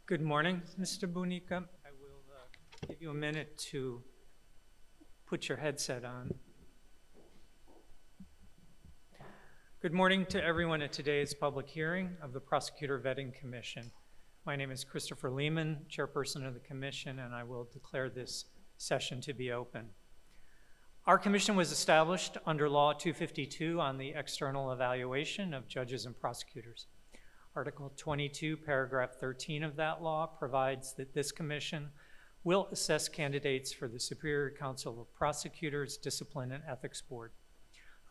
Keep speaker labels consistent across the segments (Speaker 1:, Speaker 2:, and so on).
Speaker 1: Good morning, Mr. Bunica. I will give you a minute to put your headset on. Good morning to everyone at today's public hearing of the Prosecutor Vetting Commission. My name is Christopher Lehman, Chairperson of the Commission, and I will declare this session to be open. Our commission was established under Law 252 on the external evaluation of judges and prosecutors. Article 22, paragraph 13 of that law provides that this commission will assess candidates for the Superior Council of Prosecutors Discipline and Ethics Board,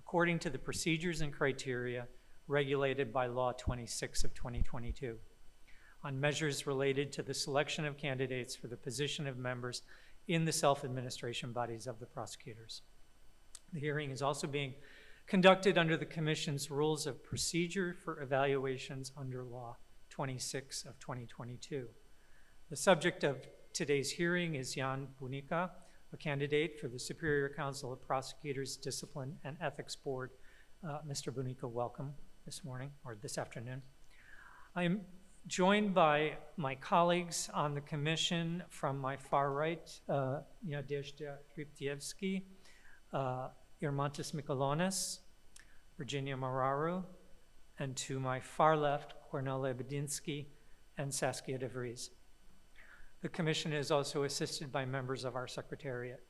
Speaker 1: according to the procedures and criteria regulated by Law 26 of 2022, on measures related to the selection of candidates for the position of members in the self-administration bodies of the prosecutors. The hearing is also being conducted under the Commission's Rules of Procedure for evaluations under Law 26 of 2022. The subject of today's hearing is Ion Bunica, a candidate for the Superior Council of Prosecutors Discipline and Ethics Board. Mr. Bunica, welcome this morning, or this afternoon. I am joined by my colleagues on the Commission from my far right, Nadezhda Kryptievsky, Irmantis Mikolonis, Virginia Mararu, and to my far left, Cornel Lebedinsky and Saskia de Vries. The Commission is also assisted by members of our Secretariat.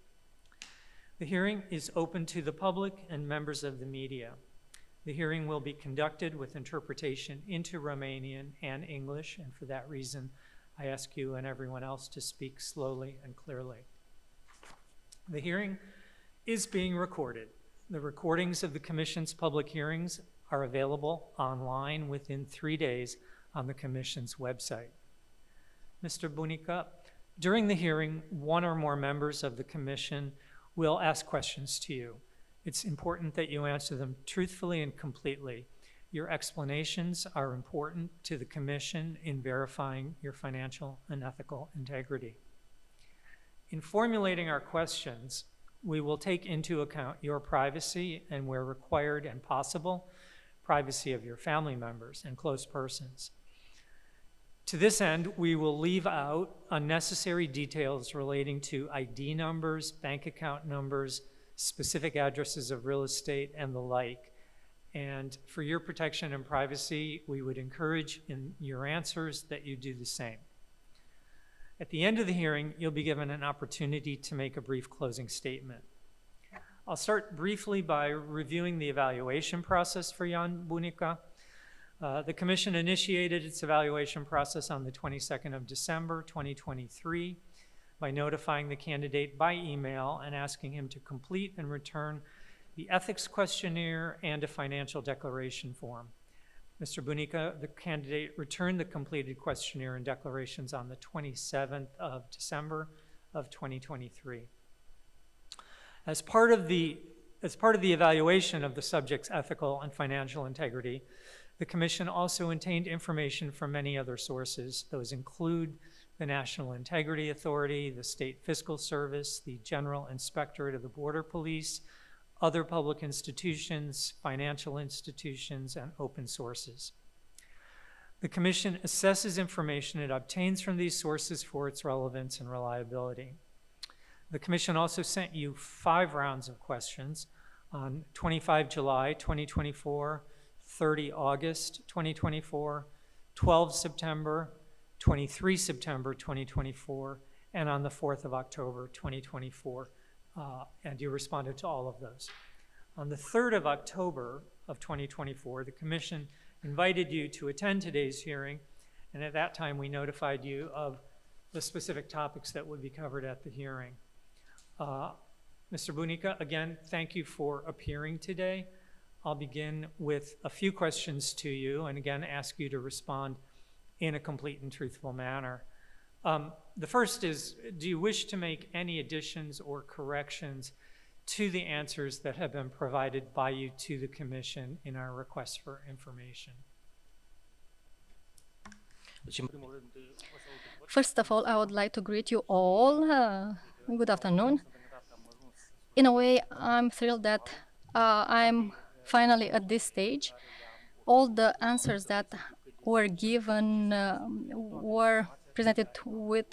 Speaker 1: The hearing is open to the public and members of the media. The hearing will be conducted with interpretation into Romanian and English, and for that reason, I ask you and everyone else to speak slowly and clearly. The hearing is being recorded. The recordings of the Commission's public hearings are available online within 3 days on the Commission's website. Mr. Bunica, during the hearing, one or more members of the Commission will ask questions to you. It's important that you answer them truthfully and completely. Your explanations are important to the Commission in verifying your financial and ethical integrity. In formulating our questions, we will take into account your privacy and, where required and possible, privacy of your family members and close persons. To this end, we will leave out unnecessary details relating to ID numbers, bank account numbers, specific addresses of real estate, and the like. And for your protection and privacy, we would encourage in your answers that you do the same. At the end of the hearing, you'll be given an opportunity to make a brief closing statement. I'll start briefly by reviewing the evaluation process for Ion Bunica. The Commission initiated its evaluation process on the 22nd of December, 2023, by notifying the candidate by email and asking him to complete and return the ethics questionnaire and a financial declaration form. Mr. Bunica, the candidate, returned the completed questionnaire and declarations on the 27th of December of 2023. As part of the evaluation of the subject's ethical and financial integrity, the Commission also obtained information from many other sources. Those include the National Integrity Authority, the State Fiscal Service, the General Inspectorate of the Border Police, other public institutions, financial institutions, and open sources. The Commission assesses information it obtains from these sources for its relevance and reliability. The Commission also sent you 5 rounds of questions on 25 July 2024, 30 August 2024, 12 September, 23 September 2024, and on the 4th of October 2024. And you responded to all of those. On the 3rd of October of 2024, the Commission invited you to attend today's hearing, and at that time we notified you of the specific topics that would be covered at the hearing. Mr. Bunica, again, thank you for appearing today. I'll begin with a few questions to you, and again, ask you to respond in a complete and truthful manner. The first is, do you wish to make any additions or corrections to the answers that have been provided by you to the Commission in our request for information?
Speaker 2: First of all, I would like to greet you all. Good afternoon. In a way, I'm thrilled that I'm finally at this stage. All the answers that were given were presented with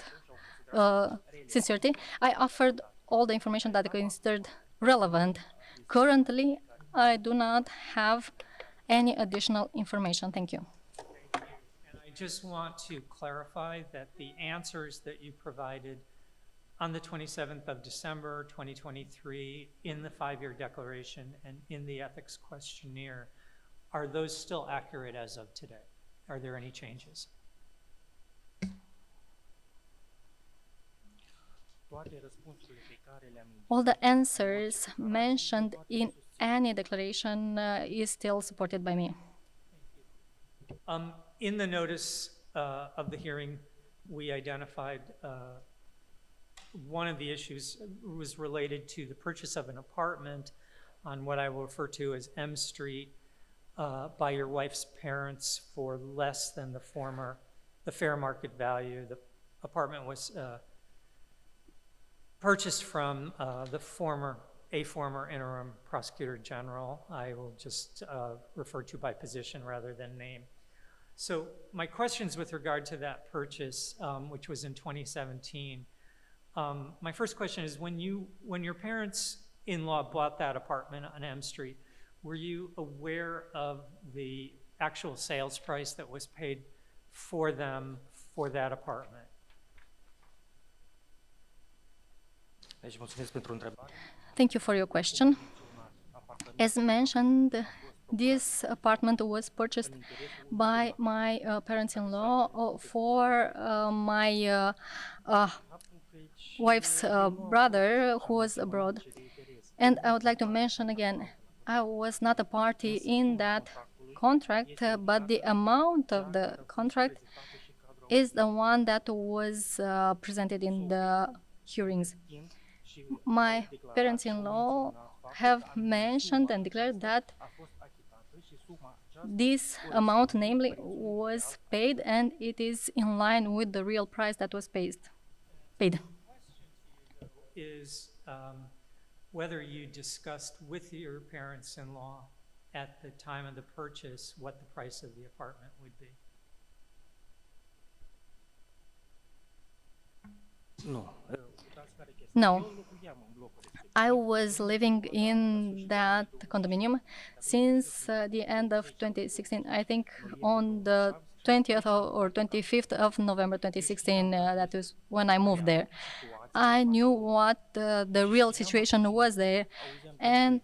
Speaker 2: sincerity. I offered all the information that I considered relevant. Currently, I do not have any additional information. Thank you.
Speaker 1: And I just want to clarify that the answers that you provided on the 27th of December 2023 in the 5-year declaration and in the ethics questionnaire, are those still accurate as of today? Are there any changes?
Speaker 2: All the answers mentioned in any declaration is still supported by me.
Speaker 1: In the notice of the hearing, we identified one of the issues was related to the purchase of an apartment on what I will refer to as M Street by your wife's parents for less than the fair market value. The apartment was purchased from a former interim prosecutor general. I will just refer to by position rather than name. So my questions with regard to that purchase, which was in 2017, my first question is when your parents-in-law bought that apartment on M Street, were you aware of the actual sales price that was paid for them for that apartment?
Speaker 2: Thank you for your question. As mentioned, this apartment was purchased by my parents-in-law for my wife's brother who was abroad. And I would like to mention again, I was not a party in that contract, but the amount of the contract is the one that was presented in the hearings. My parents-in-law have mentioned and declared that this amount, namely, was paid, and it is in line with the real price that was paid.
Speaker 1: Is whether you discussed with your parents-in-law at the time of the purchase what the price of the apartment would be?
Speaker 2: No. I was living in that condominium since the end of 2016. I think on the 20th or 25th of November 2016, that was when I moved there. I knew what the real situation was there, and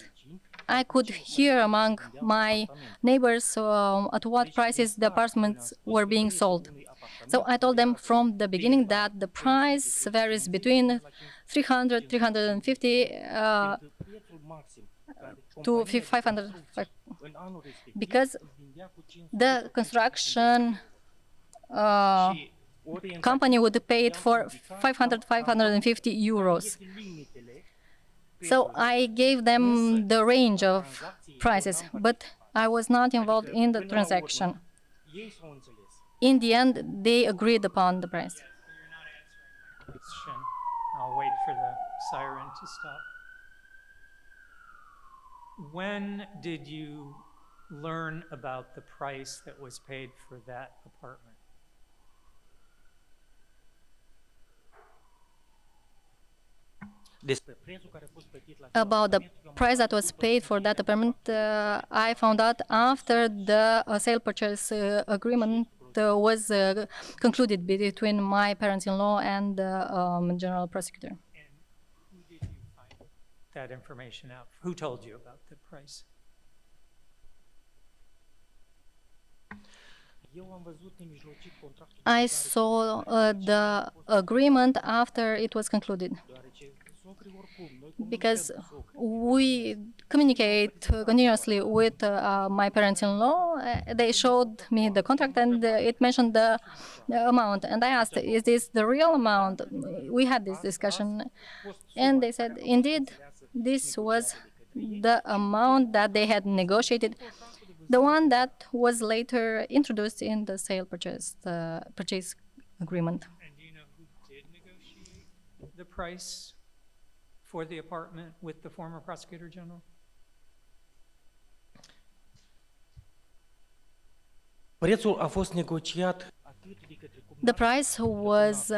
Speaker 2: I could hear among my neighbors at what prices the apartments were being sold. So I told them from the beginning that the price varies between 300, 350 to 500, because the construction company would pay it for 500, 550 euros. So I gave them the range of prices, but I was not involved in the transaction. In the end, they agreed upon the price.
Speaker 1: So you're not answering my question. I'll wait for the siren to stop. When did you learn about the price that was paid for that apartment?
Speaker 2: About the price that was paid for that apartment, I found out after the sale purchase agreement was concluded between my parents-in-law and the general prosecutor.
Speaker 1: And who did you find that information out? Who told you about the price?
Speaker 2: I saw the agreement after it was concluded, because we communicate continuously with my parents-in-law. They showed me the contract, and it mentioned the amount. And I asked, is this the real amount? We had this discussion, and they said, indeed, this was the amount that they had negotiated, the one that was later introduced in the sale purchase agreement.
Speaker 1: And do you know who did negotiate the price for the apartment with the former prosecutor general?
Speaker 3: Prețul a fost negociat
Speaker 2: The price was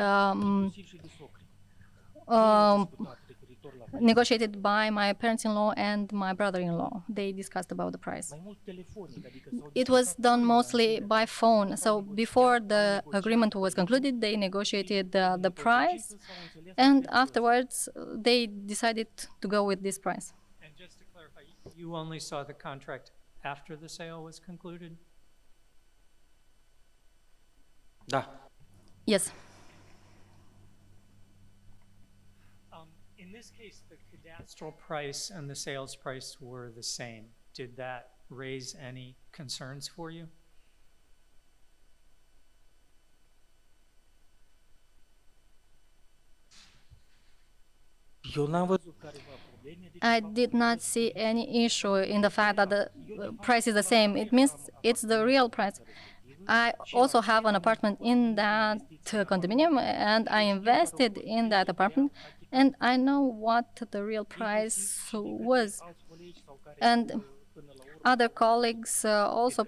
Speaker 2: negotiated by my parents-in-law and my brother-in-law. They discussed about the price.
Speaker 3: mai mult telefonic, adică s-au
Speaker 2: It was done mostly by phone. So before the agreement was concluded, they negotiated the price, and afterwards they decided to go with this price.
Speaker 1: And just to clarify, you only saw the contract after the sale was concluded?
Speaker 3: Da.
Speaker 2: Yes.
Speaker 1: In this case, the cadastral price and the sales price were the same. Did that raise any concerns for you?
Speaker 3: Eu n-am văzut careva probleme. Deci
Speaker 2: I did not see any issue in the fact that the price is the same. It means it's the real price. I also have an apartment in that condominium, and I invested in that apartment, and I know what the real price was.
Speaker 3: alți colegi sau care
Speaker 2: And
Speaker 3: până la urmă
Speaker 2: other colleagues also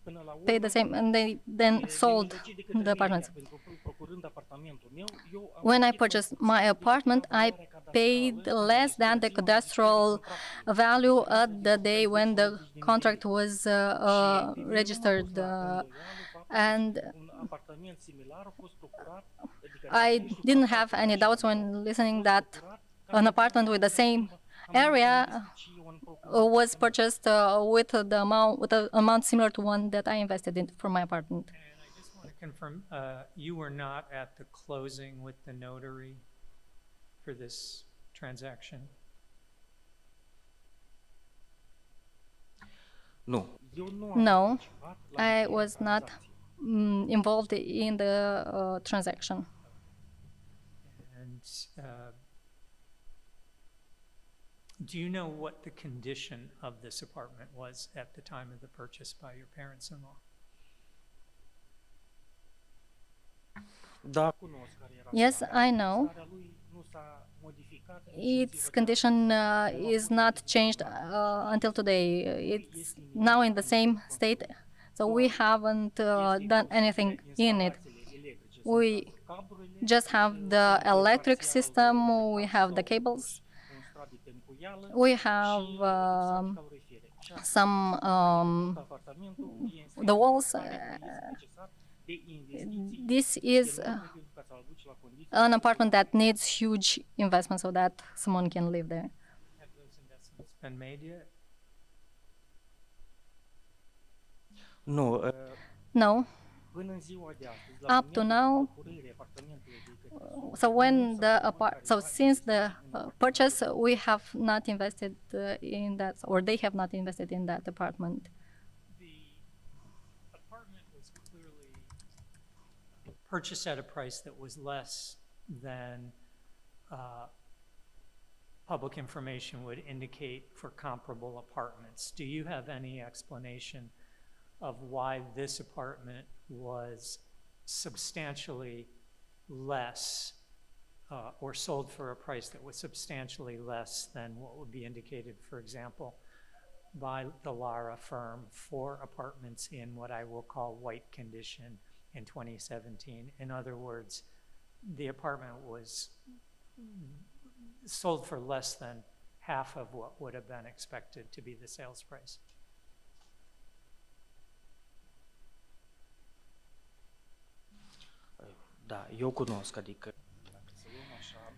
Speaker 3: până la urmă
Speaker 2: paid the same, and they then sold
Speaker 3: negociat de către
Speaker 2: the apartments.
Speaker 3: media, pentru că procurând apartamentul meu, eu am
Speaker 2: When I
Speaker 3: plătit
Speaker 2: purchased my apartment, I paid less than the cadastral value at the day when the contract was registered. And
Speaker 3: un apartament similar a fost procurat, adică
Speaker 2: I didn't have any doubts when listening that an apartment with the same area was purchased with the amount similar to one that I invested in for my apartment.
Speaker 1: And I just want to confirm, you were not at the closing with the notary for this transaction?
Speaker 3: nu. Eu nu am
Speaker 2: No,
Speaker 3: participat la
Speaker 2: I was not involved in the transaction.
Speaker 1: And do you know what the condition of this apartment was at the time of the purchase by your parents-in-law?
Speaker 3: Da, cunosc care era.
Speaker 2: Yes, I know.
Speaker 3: Starea lui nu s-a modificat.
Speaker 2: Its condition is not changed until today. It's now in the same state, so we haven't done anything in it. We just have the electric system, we have the cables,
Speaker 3: Un strat de tencuială
Speaker 2: we have
Speaker 3: calorifere. Și
Speaker 2: some
Speaker 3: apartamentul e în
Speaker 2: the walls.
Speaker 3: necesar de investiții
Speaker 2: This is
Speaker 3: pentru ca să-l duci la condiții.
Speaker 2: an apartment that needs huge investment so that someone can live there.
Speaker 1: Have those investments been made yet?
Speaker 3: Nu,
Speaker 2: No.
Speaker 3: până în ziua de astăzi, la
Speaker 2: Up to
Speaker 3: momentul
Speaker 2: now,
Speaker 3: procurării apartamentului de către
Speaker 2: so when since the purchase, we have not invested in that, or they have not invested in that apartment.
Speaker 1: The apartment was clearly purchased at a price that was less than public information would indicate for comparable apartments. Do you have any explanation of why this apartment was substantially less or sold for a price that was substantially less than what would be indicated, for example, by the Lara firm for apartments in what I will call white condition in 2017. In other words, the apartment was sold for less than half of what would have been expected to be the sales price.
Speaker 3: Da, eu cunosc, adică dacă să luăm așa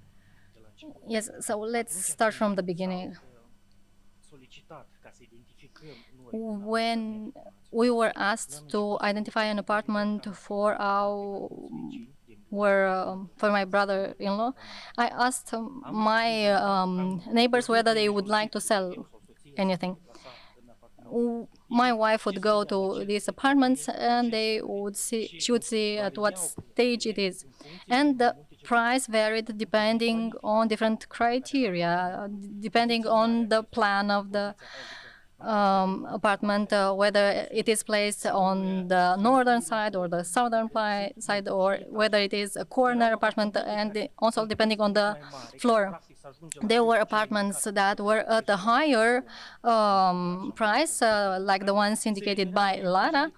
Speaker 3: de la început,
Speaker 2: Yes, so let's start from the beginning.
Speaker 3: solicitat ca să identificăm noi
Speaker 2: When we were asked to identify an apartment for for my brother-in-law, I asked my neighbors whether they would like to sell anything. My wife would go to these apartments, and she would see at what stage it is, and the price varied depending on different criteria, depending on the plan of the apartment, whether it is placed on the northern side or the southern side, or whether it is a corner apartment, and also depending on the floor. There were apartments that were at a higher price, like the ones indicated by Lara,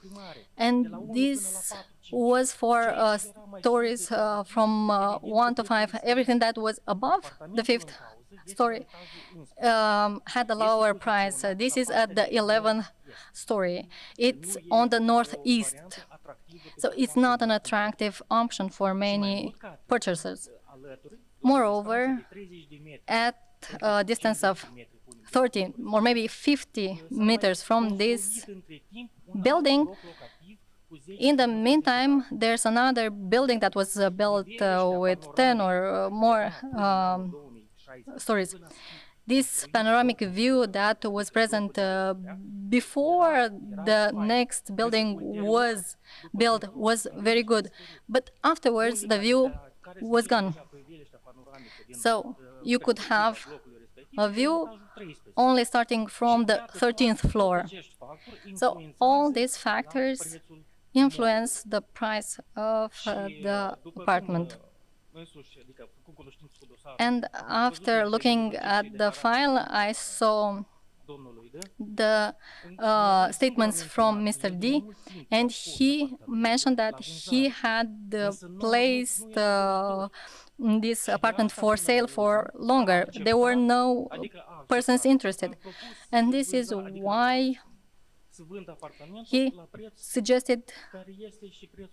Speaker 2: and this was for stories from 1 to 5. Everything that was above the 5th story had a lower price. This is at the 11th story. It's on the northeast, so it's not an attractive option for many purchasers. Moreover, at a distance of 30 or maybe 50 meters from this building, in the meantime, there's another building that was built with 10 or more stories. This panoramic view that was present before the next building was built was very good, but afterwards the view was gone. So you could have a view only starting from the 13th floor. So all these factors influence the price of the apartment. And after looking at the file, I saw the statements from Mr. D, and he mentioned that he had placed this apartment for sale for longer. There were no persons interested, and this is why he suggested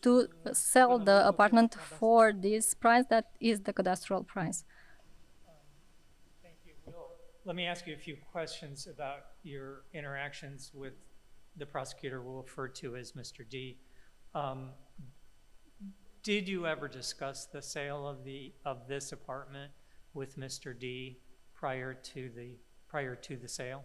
Speaker 2: to sell the apartment for this price that is the cadastral price.
Speaker 1: Thank you. Let me ask you a few questions about your interactions with the prosecutor we'll refer to as Mr. D. Did you ever discuss the sale of this apartment with Mr. D prior to the sale?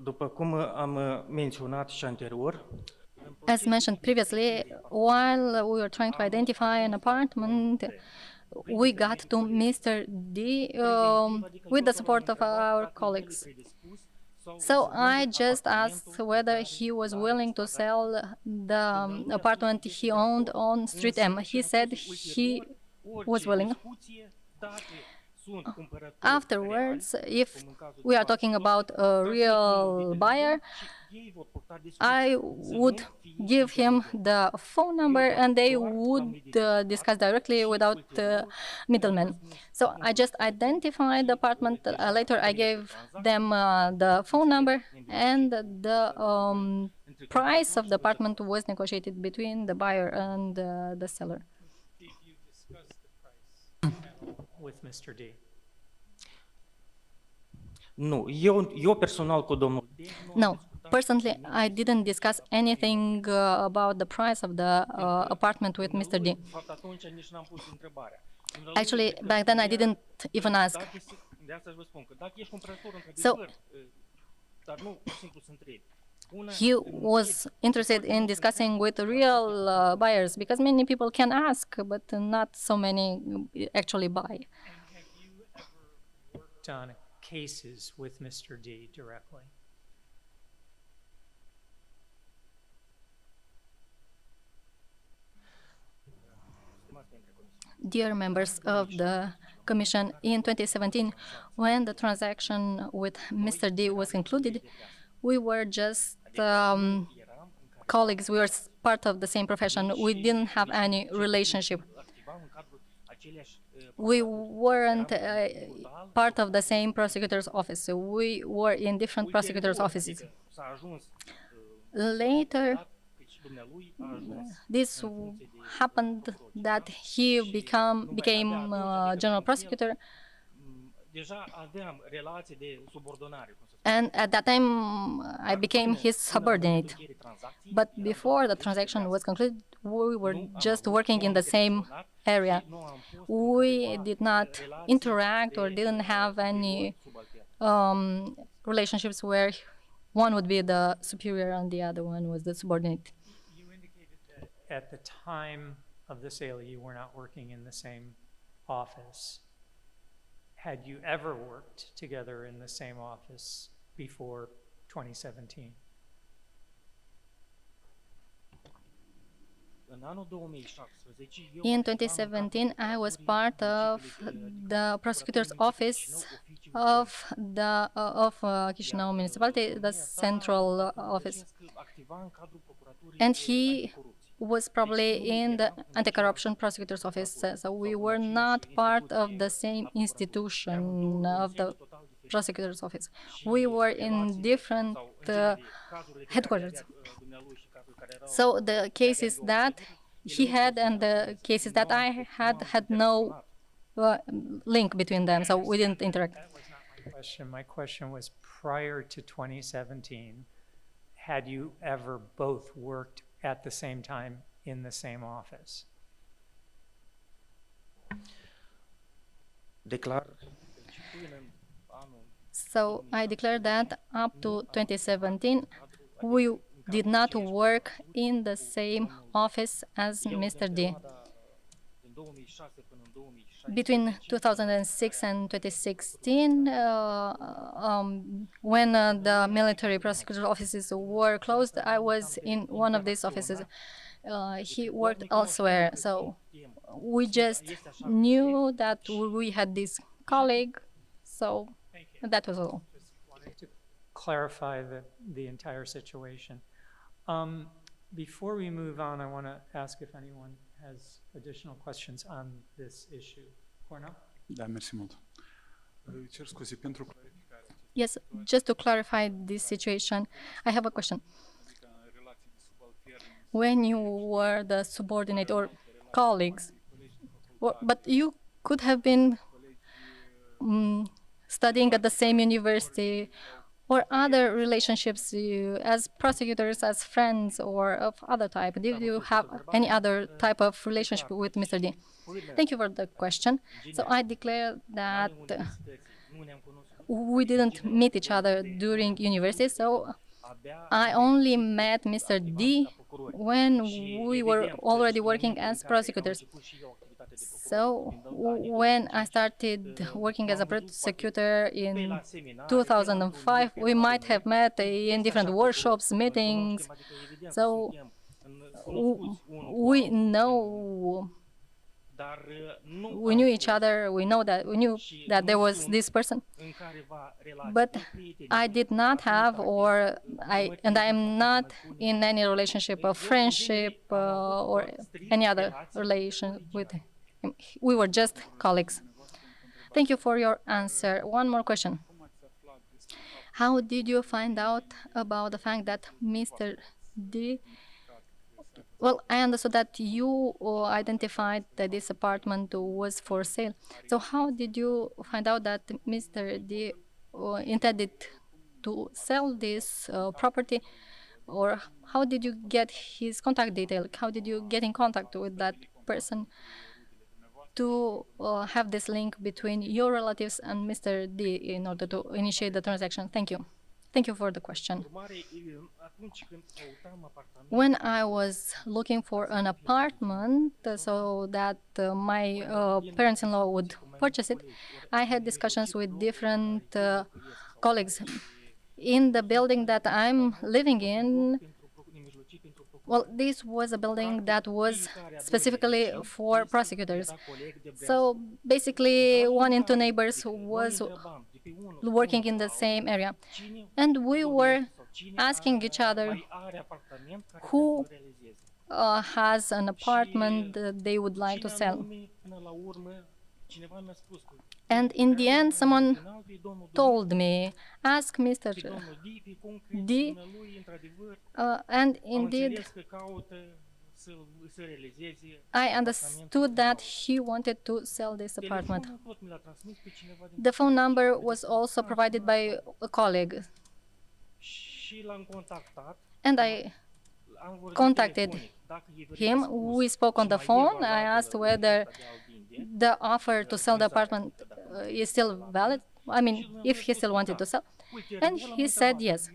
Speaker 3: După cum am menționat și anterior,
Speaker 2: as mentioned previously, while we were trying to identify an apartment, we got to Mr. D with the support of our colleagues. So I just asked whether he was willing to sell the apartment he owned on Street M. He said he was willing. Afterwards, if we are talking about a real buyer, I would give him the phone number and they would discuss directly without middlemen. So I just identified the apartment. Later I gave them the phone number, and the price of the apartment was negotiated between the buyer and the seller.
Speaker 1: Did you discuss the price with Mr. D?
Speaker 3: nu. Eu personal cu domnul D.
Speaker 2: No. Personally, I didn't discuss anything about the price of the apartment with Mr. D. Actually, back then I didn't even ask. So he was interested in discussing with real buyers, because many people can ask, but not so many actually buy.
Speaker 1: And have you ever worked on cases with Mr. D directly?
Speaker 2: Dear members of the Commission, in 2017, when the transaction with Mr. D was concluded, we were just colleagues. We were part of the same profession. We didn't have any relationship. We weren't part of the same prosecutor's office. We were in different prosecutor's offices. Later, this happened that he became general prosecutor, and at that time I became his subordinate. But before the transaction was concluded, we were just working in the same area. We did not interact or didn't have any relationships where one would be the superior and the other one was the subordinate.
Speaker 1: You indicated that at the time of the sale you were not working in the same office. had you ever worked together in the same office before 2017?
Speaker 2: In 2017, I was part of the prosecutor's office of Chișinău municipality, the central office, and he was probably in the anti-corruption prosecutor's office. So we were not part of the same institution of the prosecutor's office. We were in different headquarters. So the cases that he had and the cases that I had no link between them, so we didn't interact.
Speaker 1: That was not my question. My question was, prior to 2017, had you ever both worked at the same time in the same office?
Speaker 3: Declar
Speaker 2: So I declare that up to 2017, we did not work in the same office as Mr. D. Between 2006 and 2016, when the military prosecutor offices were closed, I was in one of these offices. He worked elsewhere, so we just knew that we had this colleague, so that was all.
Speaker 1: Just wanted to clarify the entire situation. Before we move on, I want to ask if anyone has additional questions on this issue. Cornel?
Speaker 4: Da, mersi mult. Îi cer scuze pentru clarificare.
Speaker 2: Yes, just to clarify this situation, I have a question.
Speaker 4: Adică în relații de subaltern,
Speaker 2: When you were the subordinate or colleagues, but you could have been studying at the same university or other relationships as prosecutors, as friends, or of other type. Did you have any other type of relationship with Mr. D? Thank you for the question. So I declare that we didn't meet each other during university, so I only met Mr. D when we were already working as prosecutors. So when I started working as a prosecutor in 2005, we might have met in different workshops, meetings. So we knew each other. We knew that there was this person, but I did not have, I am not in any relationship of friendship or any other relation with him. We were just colleagues. Thank you for your answer. One more question. How did you find out about the fact that Mr. D... Well, I understood that you identified that this apartment was for sale. So how did you find out that Mr. D intended to sell this property? Or how did you get his contact detail? How did you get in contact with that person to have this link between your relatives and Mr. D in order to initiate the transaction? Thank you. Thank you for the question. When I was looking for an apartment so that my parents-in-law would purchase it, I had discussions with different colleagues. In the building that I'm living in, well, this was a building that was specifically for prosecutors. So basically, 1 in 2 neighbors was working in the same area. And we were asking each other who has an apartment that they would like to sell. And in the end, someone told me, ask Mr. D, and indeed, I understood that he wanted to sell this apartment. The phone number was also provided by a colleague, and I contacted him. We spoke on the phone. I asked whether the offer to sell the apartment is still valid. I mean, if he still wanted to sell. And he said yes.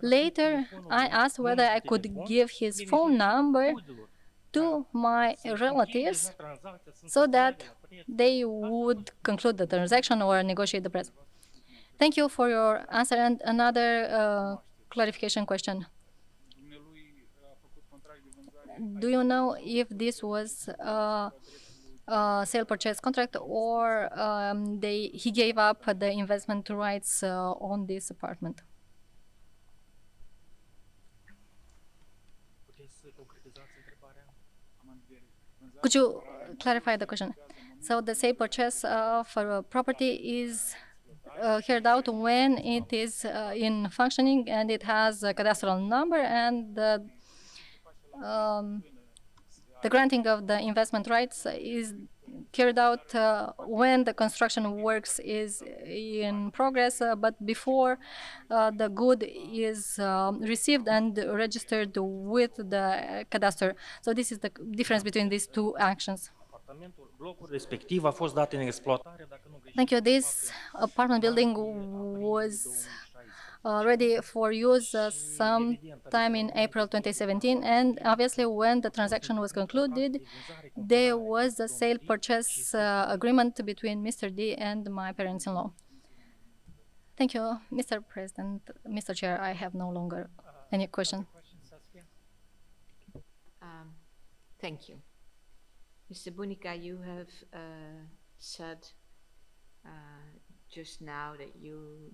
Speaker 2: Later, I asked whether I could give his phone number to my relatives so that they would conclude the transaction or negotiate the price. Thank you for your answer. And another clarification question.
Speaker 4: Dumnealui a făcut contract de vânzare.
Speaker 2: Do you know if this was a sale purchase contract or he gave up the investment rights on this apartment?
Speaker 3: Puteți să concretizați întrebarea?
Speaker 2: Could you clarify the question? So the sale purchase for a property is carried out when it is in functioning and it has a cadastral number, and the granting of the investment rights is carried out when the construction works is in progress, but before the good is received and registered with the cadastre. So this is the difference between these two actions.
Speaker 3: Apartamentul, blocul respectiv a fost dat în exploatare, dacă nu greșesc.
Speaker 2: Thank you. This apartment building was ready for use sometime in April 2017, and obviously when the transaction was concluded, there was a sale purchase agreement between Mr. D and my parents-in-law. Thank you, Mr. President. Mr. Chair, I have no longer any question.
Speaker 5: Thank you. Mr. Bunica, you have said just now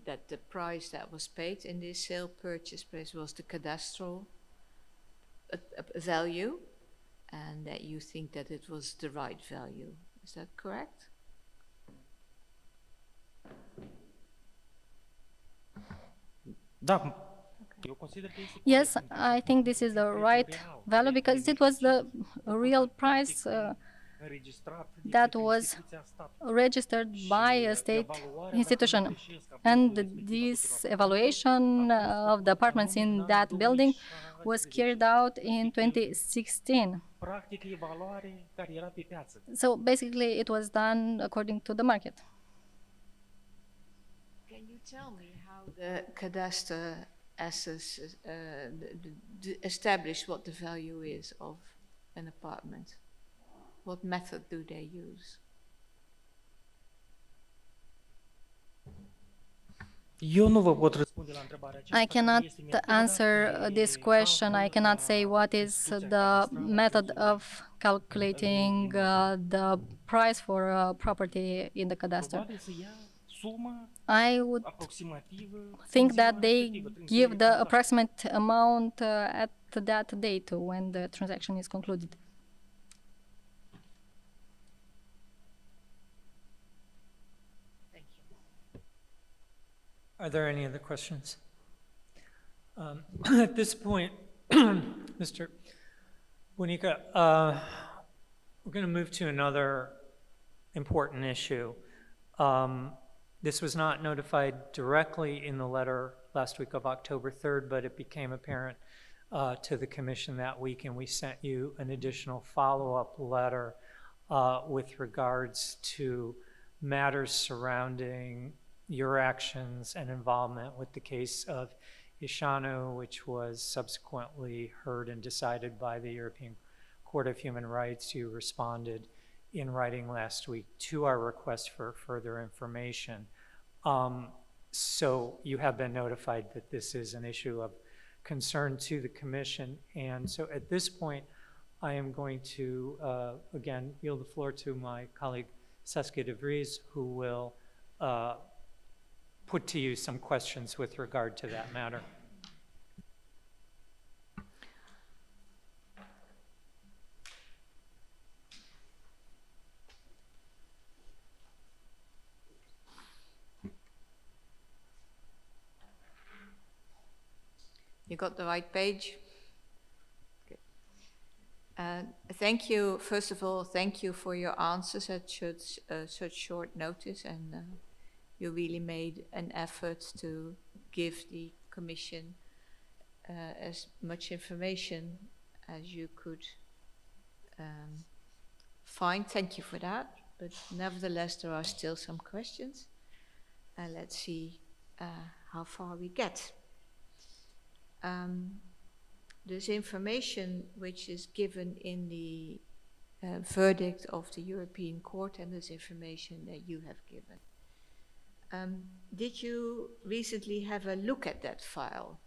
Speaker 5: that the price that was paid in this sale purchase price was the cadastral value, and that you think that it was the right value. Is that correct?
Speaker 3: Da, eu consider că este
Speaker 2: Yes, I think this is the right value because it was the real price
Speaker 3: înregistrat de
Speaker 2: that
Speaker 3: către
Speaker 2: was
Speaker 3: instituția statului.
Speaker 2: registered by a state institution. And this evaluation of the apartments in that building was carried out in 2016.
Speaker 3: Practic, evaluare care era pe piață.
Speaker 2: So basically, it was done according to the market.
Speaker 5: Can you tell me how the cadastre establish what the value is of an apartment? What method do they use?
Speaker 3: Eu nu vă pot răspunde la întrebarea aceasta.
Speaker 2: I cannot
Speaker 3: Este metoda
Speaker 2: answer
Speaker 3: de
Speaker 2: this question. I cannot say what is the method of calculating the price for a property in the cadastre.
Speaker 3: Probabil să ia suma
Speaker 2: I would
Speaker 3: aproximativă
Speaker 2: think
Speaker 3: în ziua
Speaker 2: that they
Speaker 3: respectivă, când se
Speaker 2: give the
Speaker 3: tranzactă.
Speaker 2: approximate amount at that date when the transaction is concluded.
Speaker 5: Thank you.
Speaker 1: Are there any other questions? At this point, Mr. Bunica, we're going to move to another important issue. This was not notified directly in the letter last week of October 3rd, but it became apparent to the Commission that week, and we sent you an additional follow-up letter with regards to matters surrounding your actions and involvement with the case of Ishanu, which was subsequently heard and decided by the European Court of Human Rights. You responded in writing last week to our request for further information. So you have been notified that this is an issue of concern to the Commission. And so at this point, I am going to, again, yield the floor to my colleague Saskia de Vries, who will put to you some questions with regard to that matter.
Speaker 5: You got the right page? Good. Thank you, first of all, thank you for your answers at such short notice, and you really made an effort to give the Commission as much information as you could find. Thank you for that, but nevertheless there are still some questions, and let's see how far we get. this information which is given in the verdict of the European Court and this information that you have given. Did you recently have a look at that file?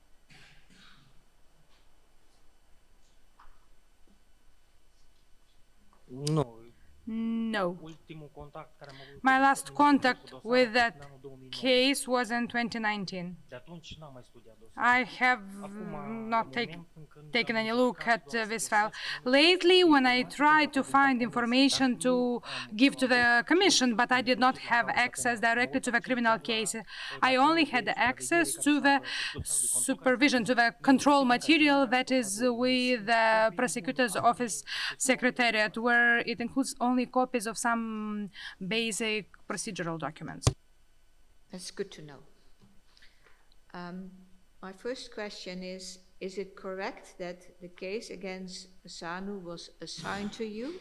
Speaker 3: Nu.
Speaker 6: No.
Speaker 3: Ultimul contact care am avut
Speaker 6: My
Speaker 3: cu
Speaker 6: last
Speaker 3: dosarul
Speaker 6: contact with
Speaker 3: în
Speaker 6: that
Speaker 3: anul 2009.
Speaker 6: case was in 2019.
Speaker 3: De atunci n-am mai studiat dosarul.
Speaker 6: I have
Speaker 3: Acum,
Speaker 6: not
Speaker 3: la moment, încă nu
Speaker 6: taken
Speaker 3: am
Speaker 6: any look
Speaker 3: încercat
Speaker 6: at
Speaker 3: doar să
Speaker 6: this
Speaker 3: găsesc
Speaker 6: file.
Speaker 3: anumite
Speaker 6: Lately, when I
Speaker 3: informații
Speaker 6: tried to
Speaker 3: pentru a
Speaker 6: find
Speaker 3: putea
Speaker 6: information
Speaker 3: găsi,
Speaker 6: to
Speaker 3: dar nu
Speaker 6: give to
Speaker 3: am
Speaker 6: the
Speaker 3: avut
Speaker 6: commission, but I did not
Speaker 3: acces
Speaker 6: have
Speaker 3: la
Speaker 6: access
Speaker 3: cauza
Speaker 6: directly to the
Speaker 3: penală.
Speaker 6: criminal
Speaker 3: Chiar la
Speaker 6: case. I
Speaker 3: raportul
Speaker 6: only
Speaker 3: de
Speaker 6: had
Speaker 3: supraveghere
Speaker 6: access
Speaker 3: care
Speaker 6: to
Speaker 3: se
Speaker 6: the
Speaker 3: află în dosarul de control
Speaker 6: supervision, to the control material that is with the Prosecutor's Office Secretariat, where it includes only copies of some basic procedural documents.
Speaker 5: That's good to know. My first question is it correct that the case against Sanu was assigned to you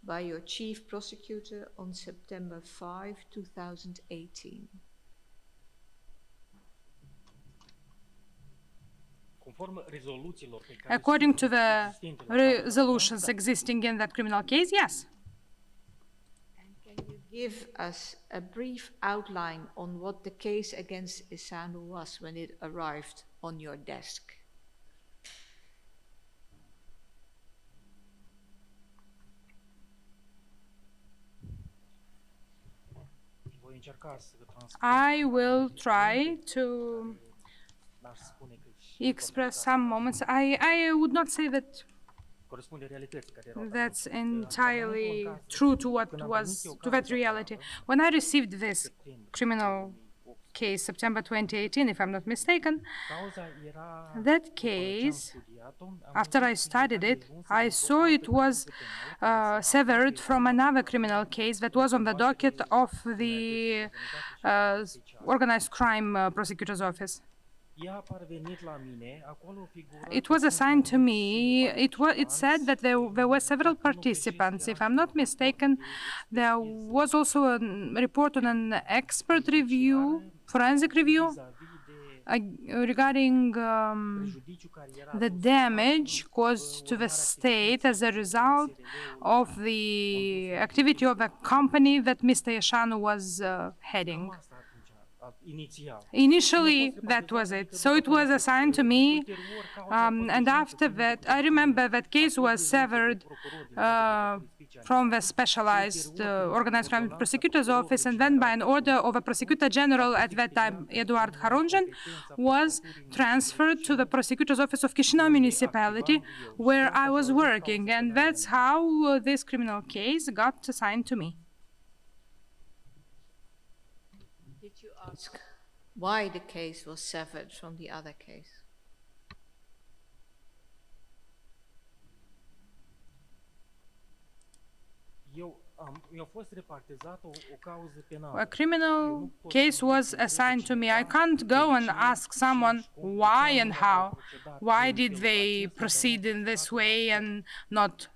Speaker 5: by your chief prosecutor on September 5, 2018?
Speaker 3: Conform rezoluțiilor pe care
Speaker 6: According to
Speaker 3: sunt
Speaker 6: the
Speaker 3: existente la Camera
Speaker 6: resolutions
Speaker 3: Penală,
Speaker 6: existing in that criminal case, yes.
Speaker 5: And can you give us a brief outline on what the case against Isanu was when it arrived on your desk?
Speaker 3: voi încerca să transcriu,
Speaker 6: I will try to
Speaker 3: n-aș spune că și
Speaker 6: express some moments. I would not say that
Speaker 3: corespunde realității care erau
Speaker 6: that's
Speaker 3: atunci.
Speaker 6: entirely true to what was to that reality. When I received this criminal case, September 2018, if I'm not mistaken,
Speaker 3: Cauza era,
Speaker 6: that
Speaker 3: după ce am
Speaker 6: case,
Speaker 3: studiat-o, am
Speaker 6: after
Speaker 3: văzut
Speaker 6: I
Speaker 3: că
Speaker 6: studied
Speaker 3: era
Speaker 6: it,
Speaker 3: dejunsă
Speaker 6: I
Speaker 3: dintr-o
Speaker 6: saw
Speaker 3: altă
Speaker 6: it was
Speaker 3: procedură penală care se
Speaker 6: severed
Speaker 3: afla
Speaker 6: from
Speaker 3: pe
Speaker 6: another criminal case that was on the docket of the Organized Crime Prosecutor's Office.
Speaker 3: ea a parvenit la mine, acolo figura
Speaker 6: It
Speaker 3: că
Speaker 6: was
Speaker 3: sunt
Speaker 6: assigned to
Speaker 3: mai
Speaker 6: me.
Speaker 3: mulți
Speaker 6: It said that there were several participants. If I'm not mistaken, there was also a report on an expert review, forensic review,
Speaker 3: vis-a-vis de
Speaker 6: regarding
Speaker 3: prejudiciul care era
Speaker 6: the
Speaker 3: adus
Speaker 6: damage caused to the state as a result of the activity of a company that Mr. Yashanu was heading.
Speaker 3: asta atunci, inițial.
Speaker 6: Initially, that was it. So it was assigned to me, and after that, I remember that case was severed from the specialized organized crime prosecutor's office, and then by an order of a prosecutor general at that time, Eduard Harunjan, was transferred to the prosecutor's office of Chișinău municipality, where I was working, and that's how this criminal case got assigned to me.
Speaker 5: Did you ask why the case was severed from the other case?
Speaker 3: Mi-a fost repartizată o cauză penală.
Speaker 6: A criminal case was assigned to me. I can't go and ask someone why and how. Why did they proceed in this way and not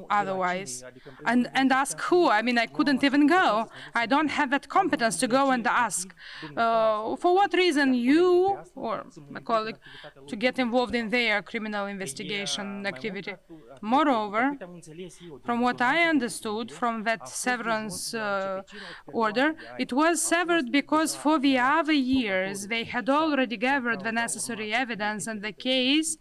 Speaker 6: otherwise? And ask who? I mean, I couldn't even go. I don't have that competence to go and ask for what reason you or a colleague to get involved in their criminal investigation activity. Moreover, from what I understood from that severance order, it was severed because for the other years they had already gathered the necessary evidence and the case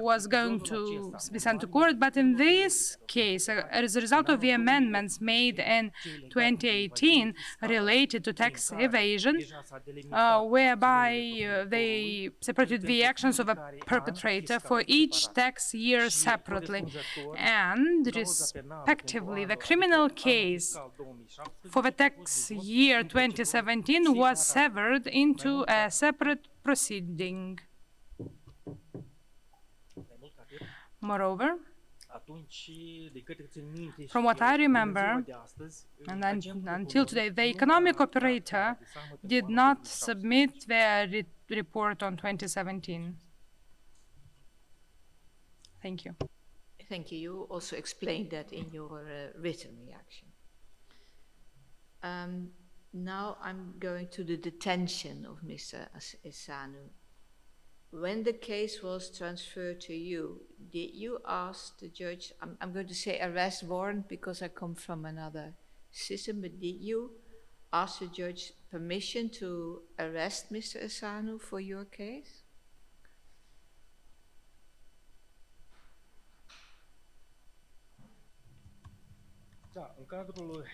Speaker 6: was going to be sent to court. But in this case, as a result of the amendments made in 2018 related to tax evasion, whereby they separated the actions of a perpetrator for each tax year separately, and respectively, the criminal case for the tax year 2017 was severed into a separate proceeding. Moreover, from what I remember, and until today, the economic operator did not submit their report on 2017. Thank you.
Speaker 5: Thank you. You also explained that in your written reaction. Now I'm going to the detention of Mr. Isanu. when the case was transferred to you, did you ask the judge, I'm going to say arrest warrant because I come from another system, but did you ask the judge permission to arrest Mr. Asanu for your case?
Speaker 3: Da, în cadrul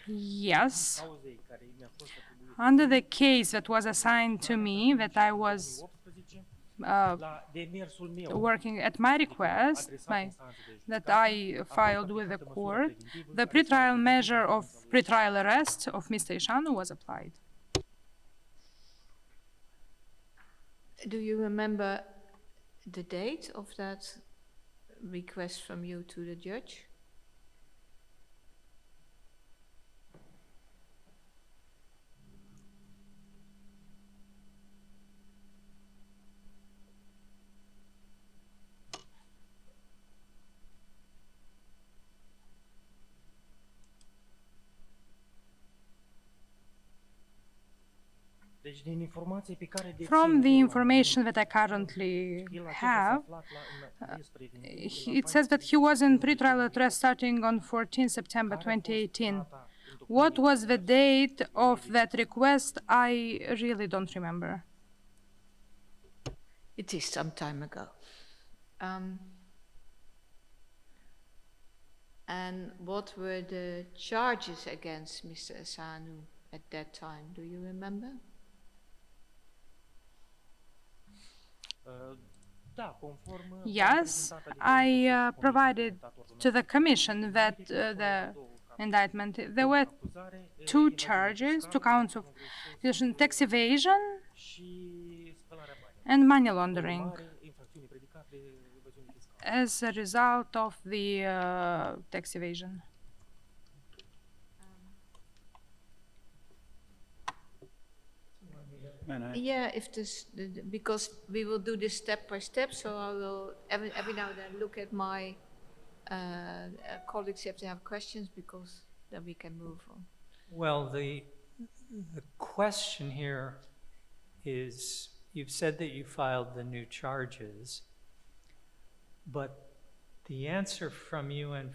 Speaker 6: Yes.
Speaker 3: cauzei care mi-a fost atribuită
Speaker 6: Under the case that was assigned to me, that I was
Speaker 3: 2018,
Speaker 6: uh,
Speaker 3: la demersul meu
Speaker 6: working at my request,
Speaker 3: adresat instanței de
Speaker 6: that I filed with the court, the pretrial measure of pretrial arrest of Mr. Ishanu was applied.
Speaker 5: Do you remember the date of that request from you to the judge?
Speaker 3: Deci din informații pe care dețin
Speaker 6: From the
Speaker 3: eu,
Speaker 6: information that I currently
Speaker 3: el acesta s-a
Speaker 6: have,
Speaker 3: aflat despre venitul
Speaker 6: it says that he was in pretrial arrest starting on 14 September 2018. What was the date of that request? I really don't remember.
Speaker 5: It is some time ago. And what were the charges against Mr. Asanu at that time? Do you remember?
Speaker 3: Da, conform
Speaker 6: Yes, I provided to the commission that the indictment, there were two charges, two counts of tax evasion
Speaker 3: și spălarea banilor.
Speaker 6: and money laundering
Speaker 3: Urmare, infracțiuni predicate evaziunii fiscale.
Speaker 6: as a result of the tax evasion.
Speaker 5: Yeah, if this, because we will do this step by step, so I will every now and then look at my colleagues if they have questions, because then we can move on.
Speaker 1: Well, the question here is, you've said that you filed the new charges, but the answer from you and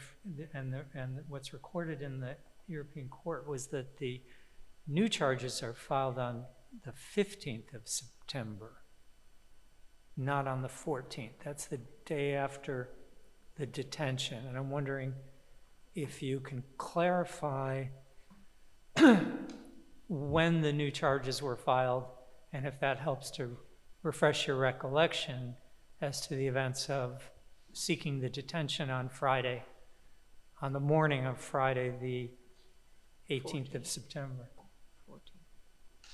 Speaker 1: what's recorded in the European Court was that the new charges are filed on the 15th of September, not on the 14th. That's the day after the detention. And I'm wondering if you can clarify when the new charges were filed, and if that helps to refresh your recollection as to the events of seeking the detention on Friday, on the morning of Friday, the 18th of September.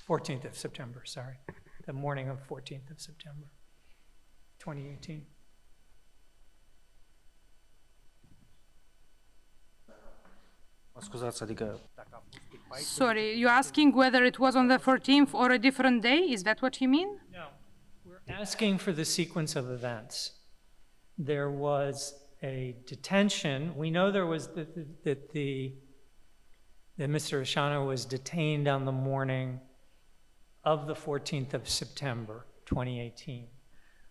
Speaker 1: 14th of September, sorry. The morning of 14th of September, 2018.
Speaker 3: Mă scuzați, adică dacă a fost pe 14,
Speaker 6: Sorry, you're asking whether it was on the 14th or a different day? Is that what you mean?
Speaker 1: No, we're asking for the sequence of events. There was a detention. We know there was that Mr. Ashana was detained on the morning of the 14th of September, 2018.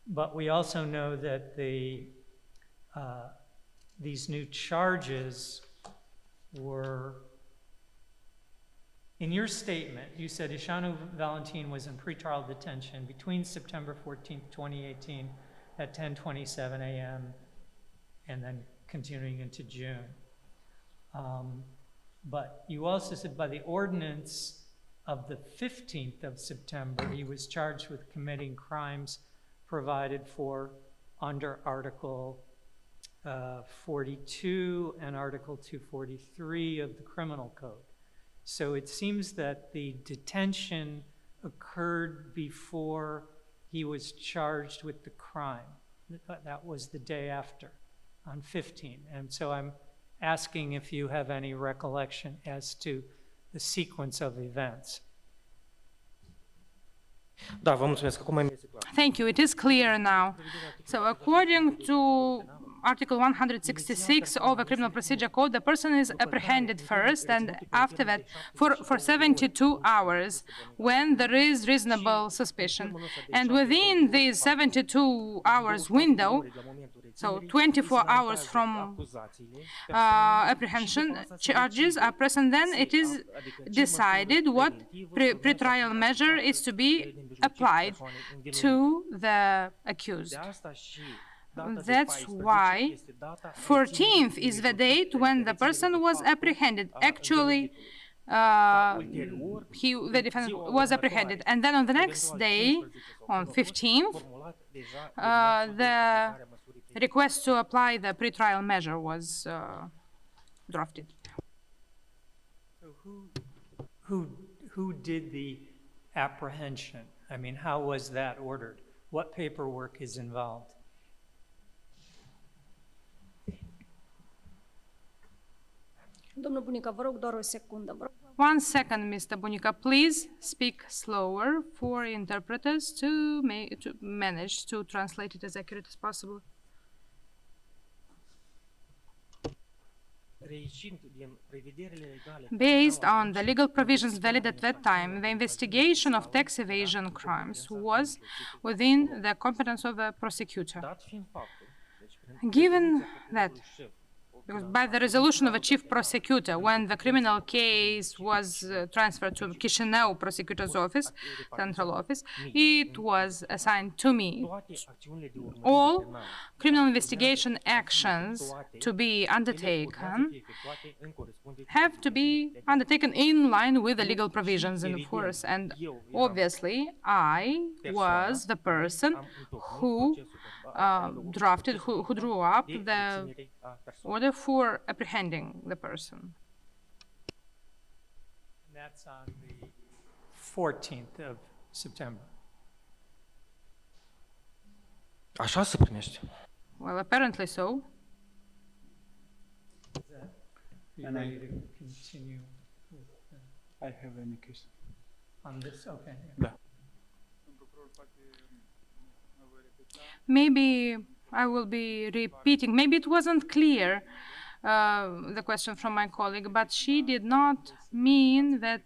Speaker 1: But we also know that these new charges were, in your statement, you said Ishanu Valentin was in pretrial detention between September 14th, 2018 at 10:27 a.m. and then continuing into June. But you also said by the ordinance of the 15th of September, he was charged with committing crimes provided for under Article 42 and Article 243 of the Criminal Code. So it seems that the detention occurred before he was charged with the crime. That was the day after, on 15. And so I'm asking if you have any recollection as to the sequence of events.
Speaker 3: Da, vă mulțumesc. Acum mai mi-este clar.
Speaker 6: Thank you. It is clear now. So according to Article 166 of the Criminal Procedure Code, the person is apprehended first, and after that, for 72 hours, when there is reasonable suspicion. And within this 72 hours window, so 24 hours from apprehension, charges are present, then it is decided what pretrial measure is to be applied to the accused. That's why 14th is the date when the person was apprehended. Actually, the defendant was apprehended. And then on the next day, on 15th, the request to apply the pretrial measure was drafted.
Speaker 1: So who did the apprehension? I mean, how was that ordered? What paperwork is involved?
Speaker 7: Domnul Bunica, vă rog doar o secundă.
Speaker 6: 1 second, Mr. Bunica. Please speak slower for interpreters to manage to translate it as accurate as possible. Based on the legal provisions valid at that time, the investigation of tax evasion crimes was within the competence of the prosecutor. Given that, by the resolution of a chief prosecutor, when the criminal case was transferred to Chisinau Prosecutor's office, central office, it was assigned to me. All criminal investigation actions to be undertaken have to be undertaken in line with the legal provisions in force. And obviously, I was the person who who drew up the order for apprehending the person.
Speaker 1: That's on the 14th of September.
Speaker 3: Așa se primește.
Speaker 6: Well, apparently so.
Speaker 1: Are you ready to continue with,
Speaker 4: I have any question.
Speaker 1: on this? Okay.
Speaker 4: Da.
Speaker 6: Maybe I will be repeating. Maybe it wasn't clear, the question from my colleague, but she did not mean that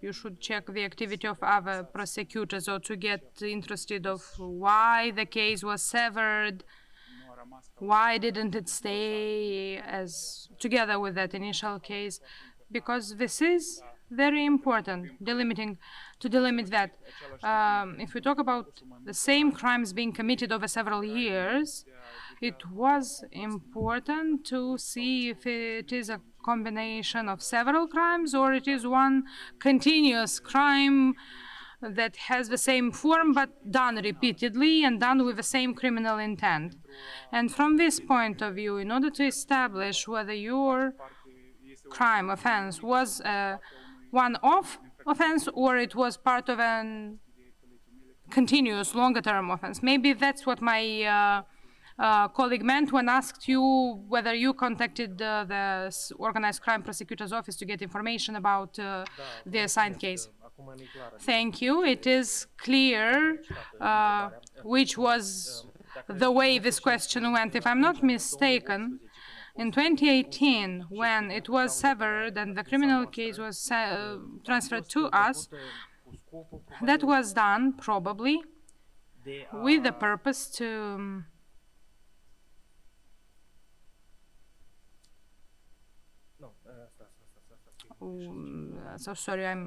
Speaker 6: you should check the activity of other prosecutors or to get interested of why the case was severed, why didn't it stay as together with that initial case, because this is very important, to delimit that. If we talk about the same crimes being committed over several years, it was important to see if it is a combination of several crimes or it is one continuous crime that has the same form but done repeatedly and done with the same criminal intent. And from this point of view, in order to establish whether your crime offense was a one-off offense or it was part of a continuous longer-term offense. Maybe that's what my colleague meant when asked you whether you contacted the Organized Crime Prosecutor's Office to get information about the assigned case. Thank you. It is clear which was the way this question went. If I'm not mistaken, in 2018, when it was severed and the criminal case was transferred to us, that was done probably with the purpose to so sorry, I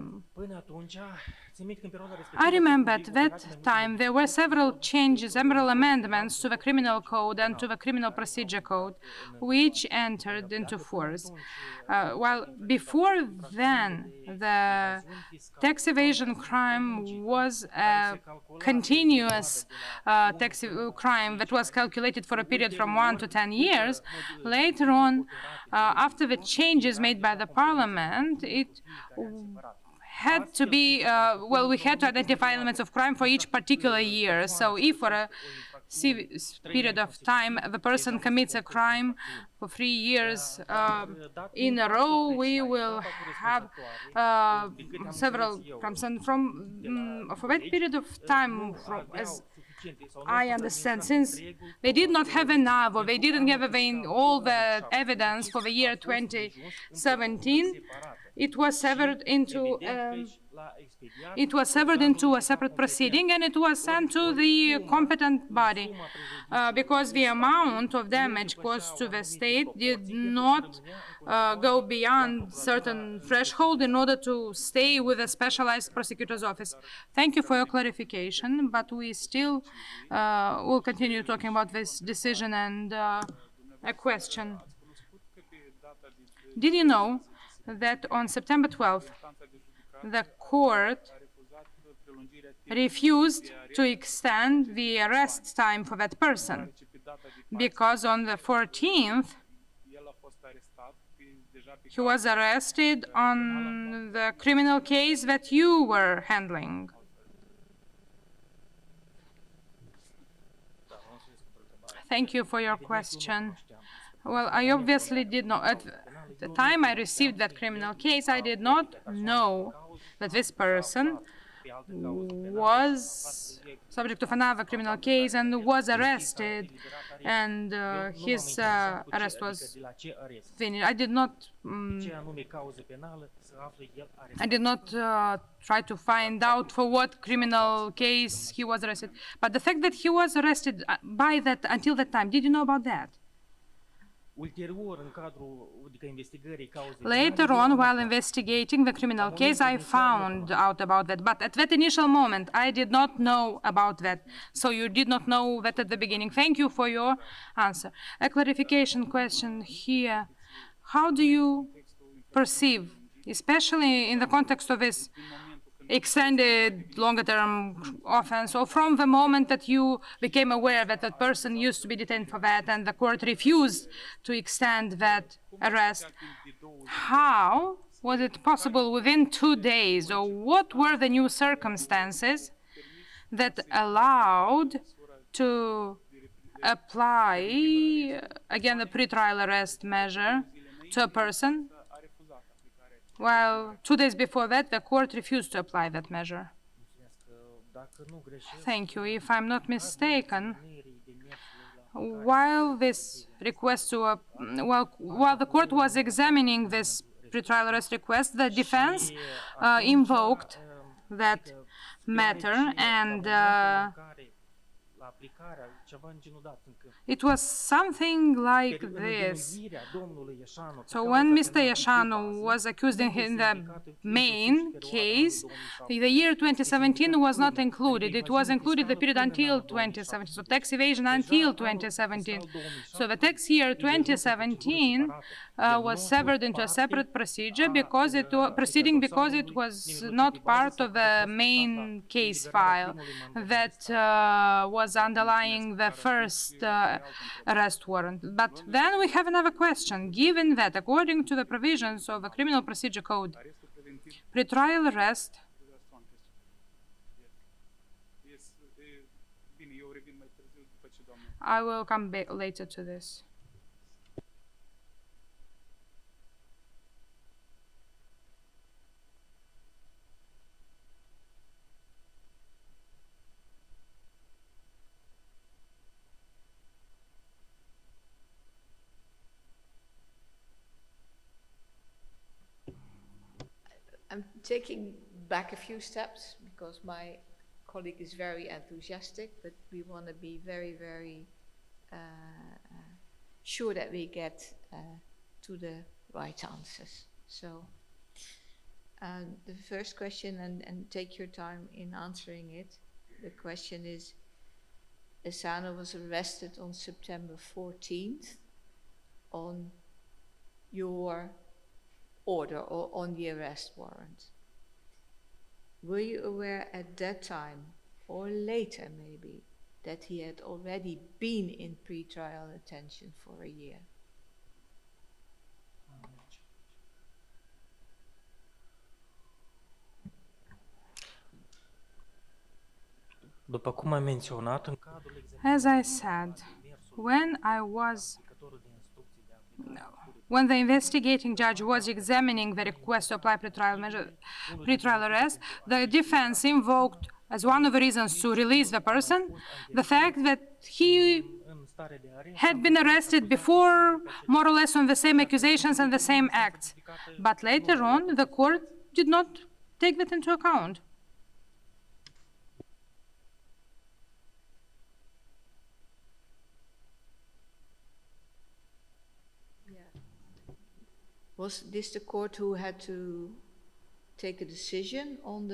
Speaker 6: remember at that time there were several changes, several amendments to the criminal code and to the criminal procedure code, which entered into force. While before then, the tax evasion crime was a continuous tax crime that was calculated for a period from 1 to 10 years. Later on, after the changes made by the parliament, it had to be, well, we had to identify elements of crime for each particular year. So if for a period of time the person commits a crime for 3 years in a row, we will have several crimes. And for that period of time, I understand. Since they did not have enough, or they didn't have all the evidence for the year 2017, it was severed into a separate proceeding, and it was sent to the competent body because the amount of damage caused to the state did not go beyond certain threshold in order to stay with a specialized prosecutor's office. Thank you for your clarification, but we still will continue talking about this decision. And a question. Did you know that on September 12th, the court refused to extend the arrest time for that person because on the 14th, he was arrested on the criminal case that you were handling? Thank you for your question. Well, I obviously did not. At the time I received that criminal case, I did not know that this person was subject of another criminal case and was arrested, and his arrest was finished. I did not try to find out for what criminal case he was arrested. But the fact that he was arrested until that time, did you know about that? Later on, while investigating the criminal case, I found out about that. But at that initial moment, I did not know about that. So you did not know that at the beginning. Thank you for your answer. A clarification question here. How do you perceive, especially in the context of this extended longer-term offense, or from the moment that you became aware that that person used to be detained for that and the court refused to extend that arrest, how was it possible within 2 days, or what were the new circumstances that allowed to apply, again, the pretrial arrest measure to a person, while 2 days before that, the court refused to apply that measure? Thank you. If I'm not mistaken, while this request to while the court was examining this pretrial arrest request, the defense invoked that matter, and it was something like this. So when Mr. Iașanu was accused in the main case, the year 2017 was not included. It was included the period until 2017, so tax evasion until 2017. So the tax year 2017 was severed into a separate procedure because it was not part of the main case file that was underlying the first arrest warrant. But then we have another question. Given that, according to the provisions of the Criminal Procedure Code, pretrial arrest I will come back later to this.
Speaker 5: I'm taking back a few steps because my colleague is very enthusiastic, but we want to be very, very sure that we get to the right answers. So the first question, and take your time in answering it, the question is, Iașanu was arrested on September 14th on your order or on the arrest warrant. Were you aware at that time, or later maybe, that he had already been in pretrial detention for a year?
Speaker 6: As I said, when the investigating judge was examining the request to apply pretrial arrest, the defense invoked as one of the reasons to release the person, the fact that he had been arrested before, more or less on the same accusations and the same acts. But later on, the court did not take that into account.
Speaker 5: Was this the court who had to take a decision on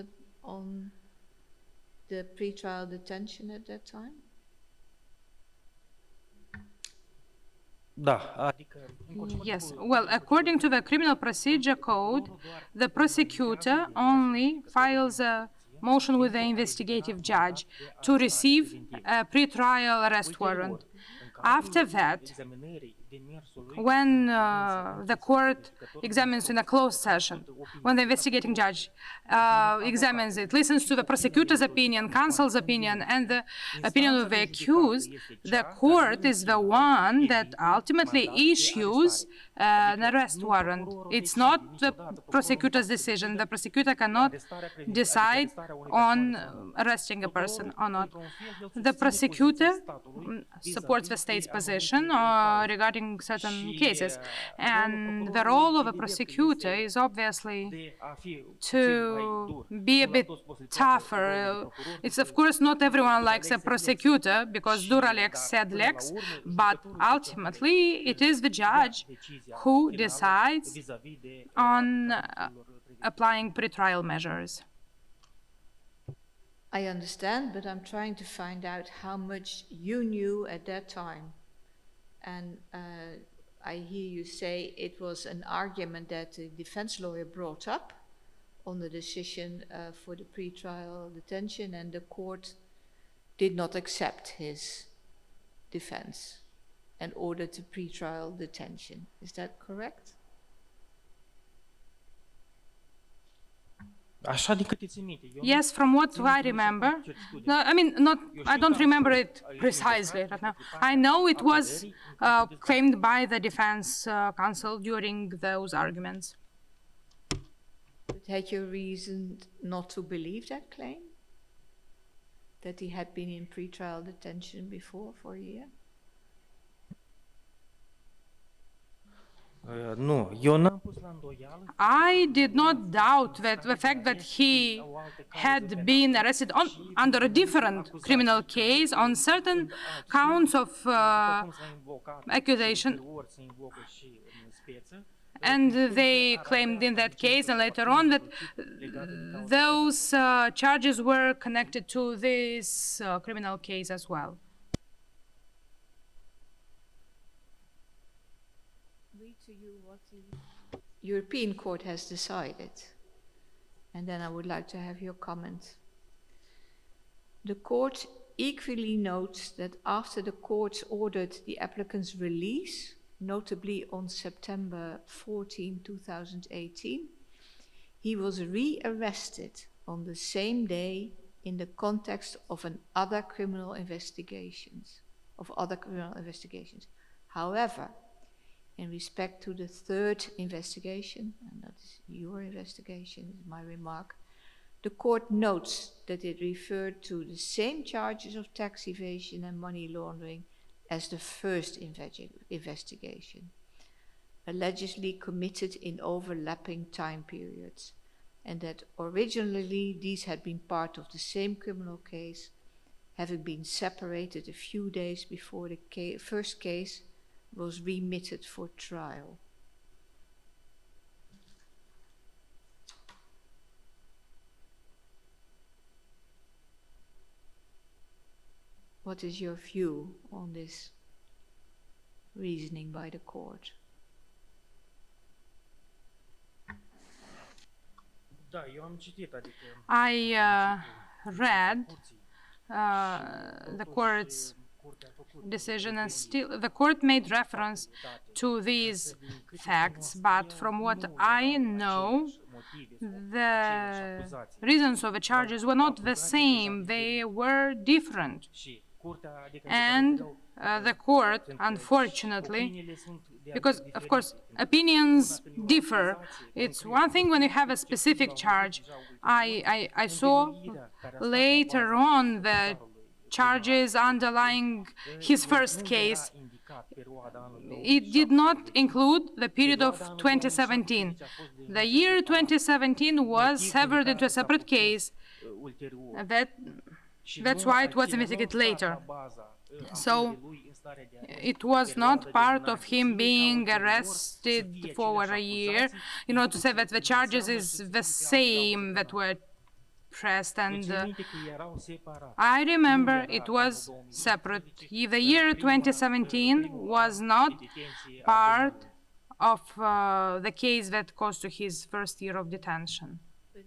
Speaker 5: the pretrial detention at that time?
Speaker 3: Da, adică
Speaker 6: Yes, well, according to the Criminal Procedure Code, the prosecutor only files a motion with the investigative judge to receive a pretrial arrest warrant. After that, when the court examines in a closed session, when the investigating judge examines it, listens to the prosecutor's opinion, counsel's opinion, and the opinion of the accused, the court is the one that ultimately issues an arrest warrant. It's not the prosecutor's decision. The prosecutor cannot decide on arresting a person or not. The prosecutor supports the state's position regarding certain cases, and the role of a prosecutor is obviously to be a bit tougher. It's of course not everyone likes a prosecutor because dura lex sed lex, but ultimately it is the judge who decides on applying pretrial measures.
Speaker 5: I understand, but I'm trying to find out how much you knew at that time. And I hear you say it was an argument that the defense lawyer brought up on the decision for the pretrial detention, and the court did not accept his defense and ordered the pretrial detention. Is that correct?
Speaker 3: Așa din câte țin minte.
Speaker 6: Yes, from what I remember. No, I mean, I don't remember it precisely right now. I know it was claimed by the defense counsel during those arguments.
Speaker 5: But had you reason not to believe that claim? That he had been in pretrial detention before for a year?
Speaker 3: Nu, eu n-am pus la îndoială.
Speaker 6: I did not doubt that the fact that he had been arrested under a different criminal case on certain counts of accusation, and they claimed in that case and later on that those charges were connected to this criminal case as well.
Speaker 5: To you what the European Court has decided, and then I would like to have your comment. The court equally notes that after the court ordered the applicant's release, notably on September 14, 2018, he was re-arrested on the same day in the context of other criminal investigations. However, in respect to the third investigation, and that is your investigation, is my remark, the court notes that it referred to the same charges of tax evasion and money laundering as the first investigation, allegedly committed in overlapping time periods, and that originally these had been part of the same criminal case, having been separated a few days before the first case was remitted for trial. What is your view on this reasoning by the court?
Speaker 3: Da, eu am citit, adică
Speaker 6: I read the court's decision, and still the court made reference to these facts, but from what I know, the reasons of the charges were not the same, they were different. And the court, unfortunately, because, of course, opinions differ. It's one thing when you have a specific charge. I saw later on the charges underlying his first case. It did not include the period of 2017. The year 2017 was severed into a separate case. That's why it was investigated later. So it was not part of him being arrested for over a year, in order to say that the charges is the same that were pressed, and I remember it was separate. The year 2017 was not part of the case that caused to his first year of detention.
Speaker 5: But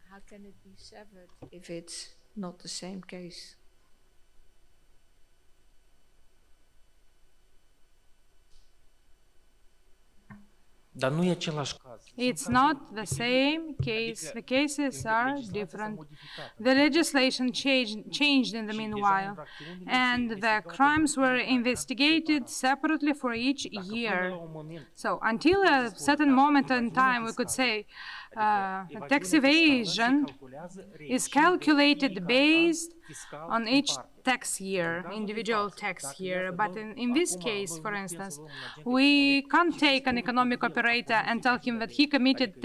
Speaker 5: how can it be severed if it's not the same case?
Speaker 3: Dar nu e același caz.
Speaker 6: It's not the same case. The cases are different. The legislation changed in the meanwhile, and the crimes were investigated separately for each year. So until a certain moment in time, we could say tax evasion is calculated based on each tax year, individual tax year. But in this case, for instance, we can't take an economic operator and tell him that he committed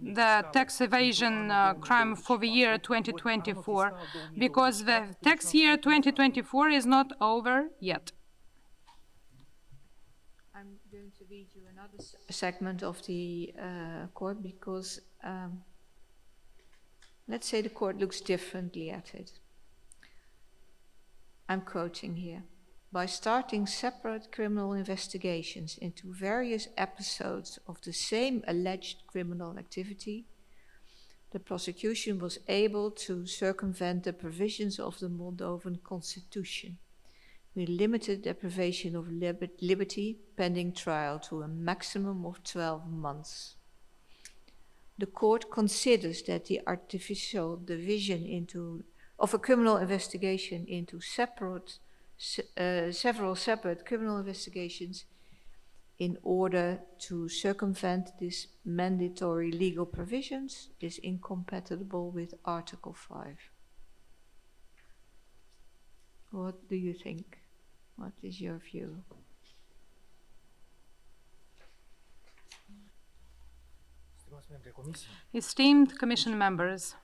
Speaker 6: the tax evasion crime for the year 2024, because the tax year 2024 is not over yet.
Speaker 5: I'm going to read you another segment of the court because let's say the court looks differently at it. I'm quoting here. By starting separate criminal investigations into various episodes of the same alleged criminal activity, the prosecution was able to circumvent the provisions of the Moldovan constitution, with limited deprivation of liberty pending trial to a maximum of 12 months. The court considers that the artificial division of a criminal investigation into several separate criminal investigations in order to circumvent these mandatory legal provisions is incompatible with Article 5. What do you think? What is your view?
Speaker 6: Esteemed Commission members,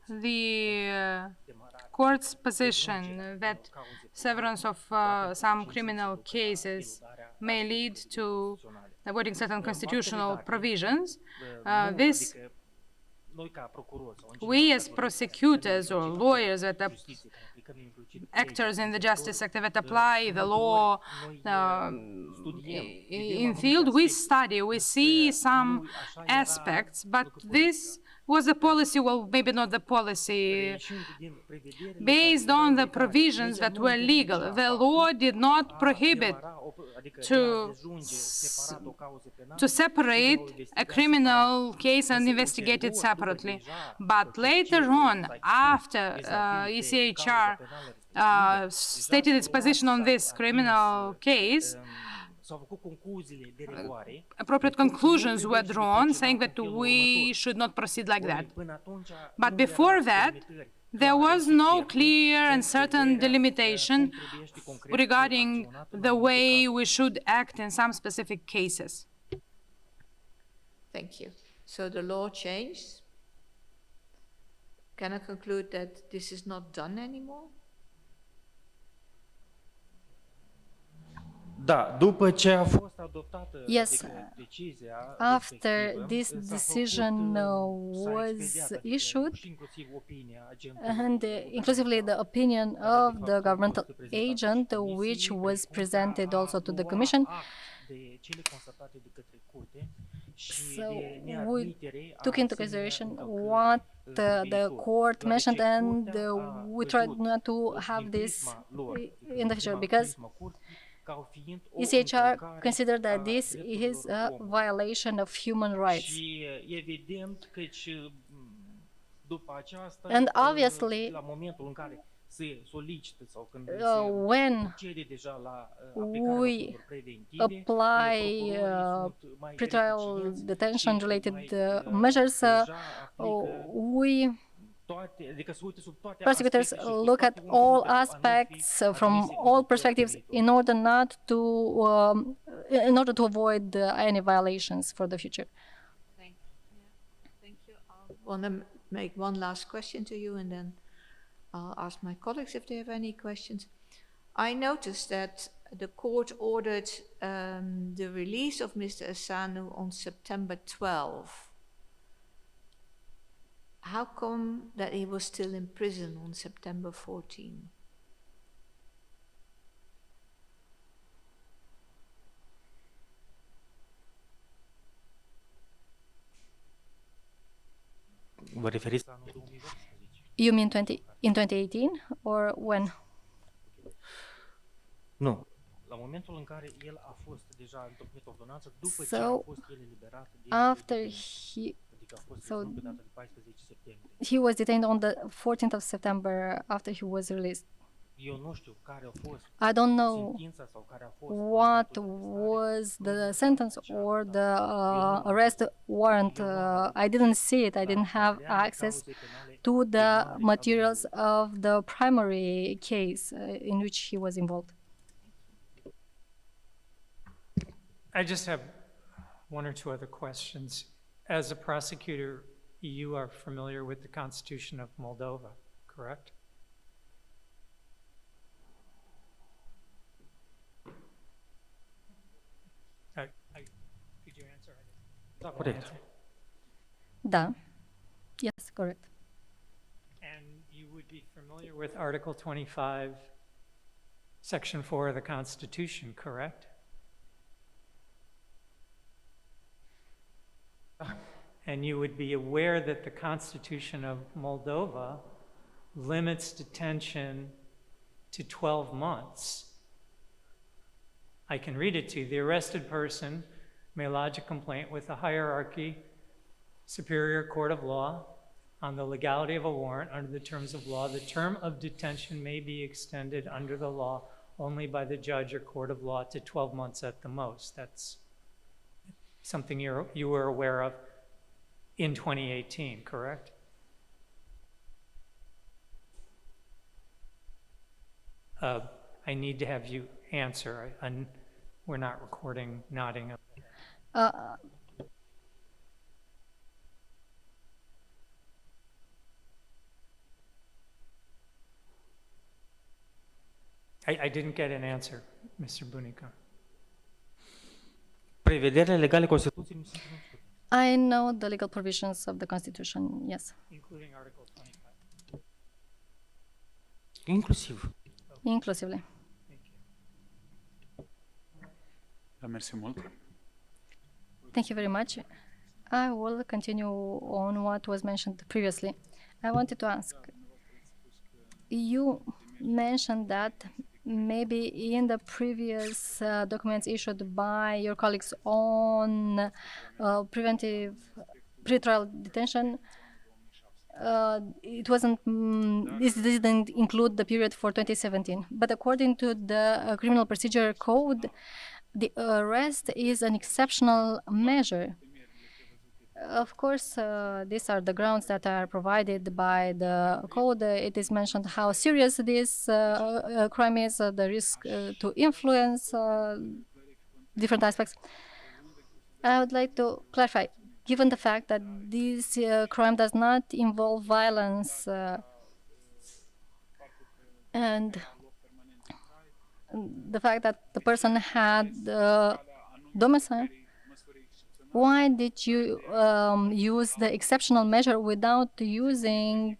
Speaker 6: the court's position that severance of some criminal cases may lead to avoiding certain constitutional provisions, we as prosecutors or lawyers that are actors in the justice sector that apply the law in field, we study, we see some aspects, but this was a policy, well, maybe not the policy, based on the provisions that were legal. The law did not prohibit to separate a criminal case and investigate it separately. But later on, after ECHR stated its position on this criminal case, appropriate conclusions were drawn, saying that we should not proceed like that. But before that, there was no clear and certain delimitation regarding the way we should act in some specific cases.
Speaker 5: Thank you. So the law changed. Can I conclude that this is not done anymore?
Speaker 3: Da, după ce a fost adoptată
Speaker 2: Yes, after this decision was issued, and inclusively the opinion of the governmental agent, which was presented also to the Commission, so we took into consideration what the court mentioned, and we tried not to have this in the future, because ECHR considered that this is a violation of human rights. And obviously,
Speaker 3: se solicită sau când
Speaker 2: when
Speaker 3: procede deja la aplicarea
Speaker 2: we
Speaker 3: măsurilor preventive,
Speaker 2: apply
Speaker 3: procurorii sunt mai
Speaker 2: pretrial
Speaker 3: eficienți
Speaker 2: detention-related
Speaker 3: și
Speaker 2: measures,
Speaker 3: deja aplică
Speaker 2: we
Speaker 3: toate, adică se uită sub toate
Speaker 2: prosecutors
Speaker 3: aspecte și
Speaker 2: look at
Speaker 3: toate
Speaker 2: all
Speaker 3: unitățile pentru a nu fi
Speaker 2: aspects from
Speaker 3: admise în
Speaker 2: all
Speaker 3: procesul
Speaker 2: perspectives
Speaker 3: viitor.
Speaker 2: in order to avoid any violations for the future.
Speaker 5: Thank you. I want to make one last question to you, and then I'll ask my colleagues if they have any questions. I noticed that the court ordered the release of Mr. Asanu on September 12. How come that he was still in prison on September 14?
Speaker 3: Vă referiți la anul 2018?
Speaker 2: You mean in 2018 or when?
Speaker 3: Nu. La momentul în care el a fost deja întocmit ordonanță, după ce
Speaker 2: So,
Speaker 3: a fost el eliberat din
Speaker 2: After
Speaker 3: detenție.
Speaker 2: he
Speaker 3: Adică a fost
Speaker 2: so
Speaker 3: reținut pe data de 14 septembrie.
Speaker 2: he was detained on the 14th of September after he was released.
Speaker 3: Eu nu știu care a fost
Speaker 2: I don't know
Speaker 3: sentința sau care a fost
Speaker 2: what
Speaker 3: mandatul de arestare.
Speaker 2: was the sentence or the arrest warrant. I didn't see it. I didn't have access to the materials of the primary case in which he was involved.
Speaker 1: I just have one or two other questions. As a prosecutor, you are familiar with the Constitution of Moldova, correct? Could you answer?
Speaker 3: Da, corect.
Speaker 2: Da. Yes, correct.
Speaker 1: And you would be familiar with Article 25, Section 4 of the Constitution, correct? And you would be aware that the Constitution of Moldova limits detention to 12 months. I can read it to you. The arrested person may lodge a complaint with the hierarchy, Superior Court of Law, on the legality of a warrant under the terms of law. The term of detention may be extended under the law only by the judge or court of law to 12 months at the most. That's something you were aware of in 2018, correct? I need to have you answer. We're not recording nodding. I didn't get an answer, Mr. Bunica.
Speaker 3: Prevederile legale Constituției nu sunt cunoscute.
Speaker 2: I know the legal provisions of the Constitution, yes.
Speaker 1: Including Article 25.
Speaker 3: Inclusiv.
Speaker 2: Inclusively.
Speaker 1: Thank you.
Speaker 4: Da, mersi mult.
Speaker 2: Thank you very much. I will continue on what was mentioned previously. I wanted to ask, you mentioned that maybe in the previous documents issued by your colleagues on preventive pretrial detention, it wasn't, this didn't include the period for 2017. But according to the Criminal Procedure Code, the arrest is an exceptional measure. Of course, these are the grounds that are provided by the code. It is mentioned how serious this crime is, the risk to influence different aspects. I would like to clarify, given the fact that this crime does not involve violence and the fact that the person had domicile, why did you use the exceptional measure without using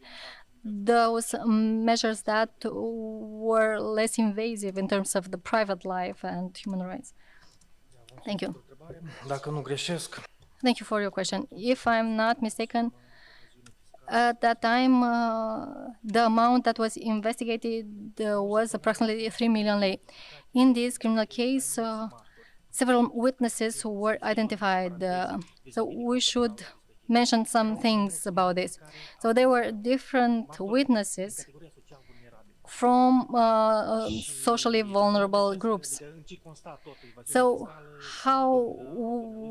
Speaker 2: those measures that were less invasive in terms of the private life and human rights? Thank you.
Speaker 3: Dacă nu greșesc,
Speaker 2: Thank you for your question. If I'm not mistaken, at that time, the amount that was investigated was approximately 3 million lei. In this criminal case, several witnesses who were identified. So we should mention some things about this. So there were different witnesses from socially vulnerable groups. So how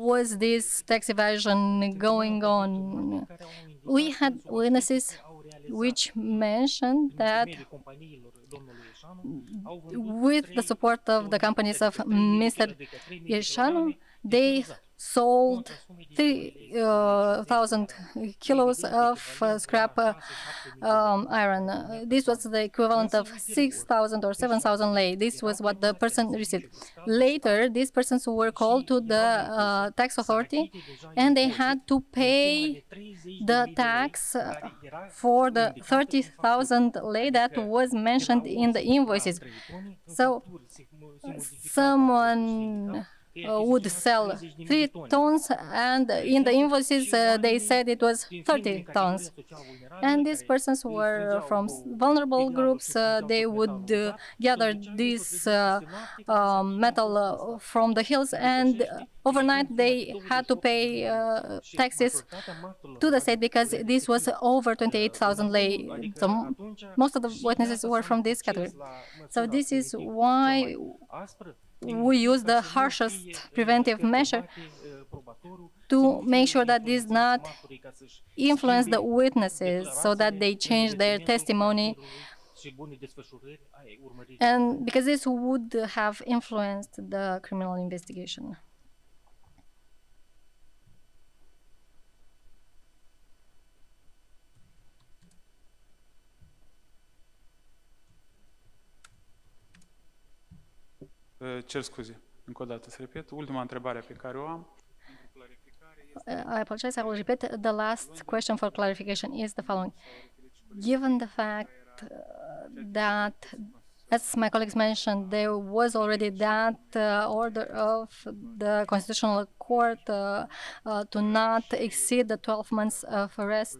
Speaker 2: was this tax evasion going on? We had witnesses which mentioned that with the support of the companies of Mr. Ieșanu, they sold 3,000 kilos of scrap iron. This was the equivalent of 6,000 or 7,000 lei. This was what the person received. Later, these persons were called to the tax authority, and they had to pay the tax for the 30,000 lei that was mentioned in the invoices. So someone would sell 3 tons, and in the invoices they said it was 30 tons. And these persons were from vulnerable groups. They would gather this metal from the hills, and overnight they had to pay taxes to the state because this was over 28,000 lei. So most of the witnesses were from this category. So this is why we use the harshest preventive measure to make sure that this not influence the witnesses so that they change their testimony, and because this would have influenced the criminal investigation.
Speaker 4: Cer scuze, încă o dată să repet. Ultima întrebare pe care o am.
Speaker 2: I apologize, I will repeat. The last question for clarification is the following. Given the fact that, as my colleagues mentioned, there was already that order of the Constitutional Court to not exceed the 12 months of arrest,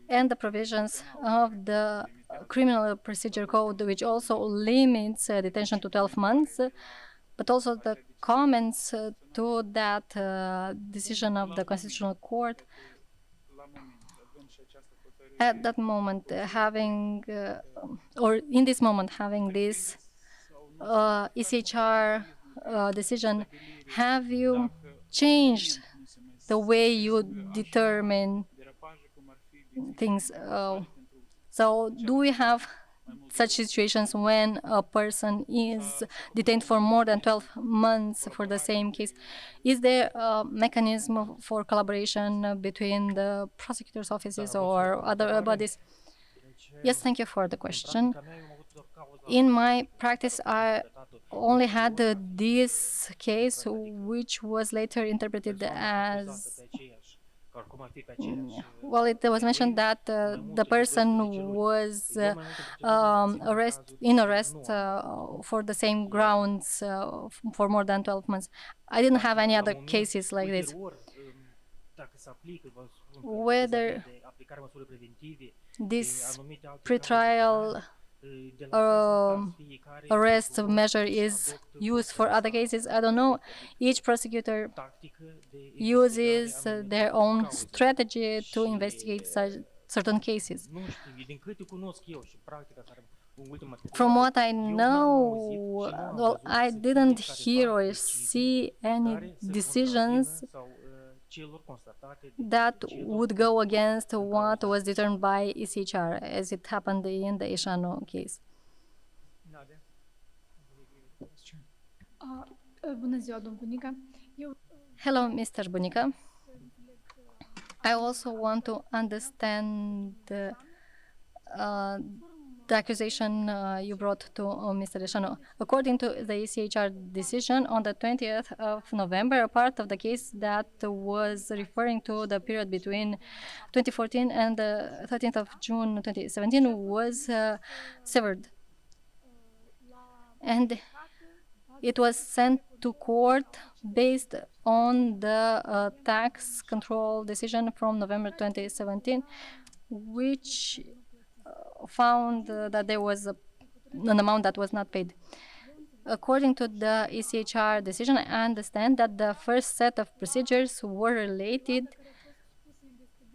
Speaker 2: and the provisions of the Criminal Procedure Code, which also limits detention to 12 months, but also the comments to that decision of the Constitutional Court. At that moment, having, or in this moment, having this ECHR decision, have you changed the way you determine things? So do we have such situations when a person is detained for more than 12 months for the same case? Is there a mechanism for collaboration between the prosecutor's offices or other bodies? Yes, thank you for the question. In my practice, I only had this case, which was later interpreted as well, it was mentioned that the person was in arrest for the same grounds for more than 12 months. I didn't have any other cases like this. Whether this pretrial arrest measure is used for other cases, I don't know. Each prosecutor uses their own strategy to investigate certain cases. From what I know, well, I didn't hear or see any decisions that would go against what was determined by ECHR, as it happened in the Ieșanu case.
Speaker 8: Bună ziua, domnul Bunica.
Speaker 2: Hello, Mr. Bunica. I also want to understand the accusation you brought to Mr. Ieșanu. According to the ECHR decision on the 20th of November, a part of the case that was referring to the period between 2014 and the 13th of June 2017 was severed. And it was sent to court based on the tax control decision from November 2017, which found that there was an amount that was not paid. According to the ECHR decision, I understand that the first set of procedures were related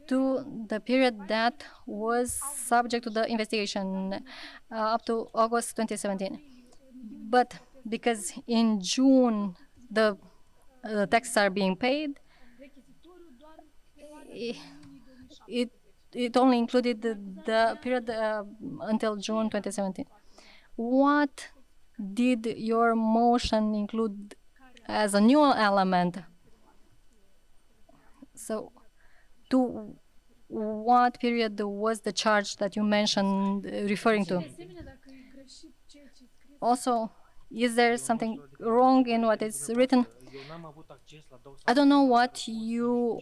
Speaker 2: to the period that was subject to the investigation up to August 2017. But because in June the taxes are being paid, it only included the period until June 2017. What did your motion include as a new element? So, to what period was the charge that you mentioned referring to? Also, is there something wrong in what is written? I don't know what you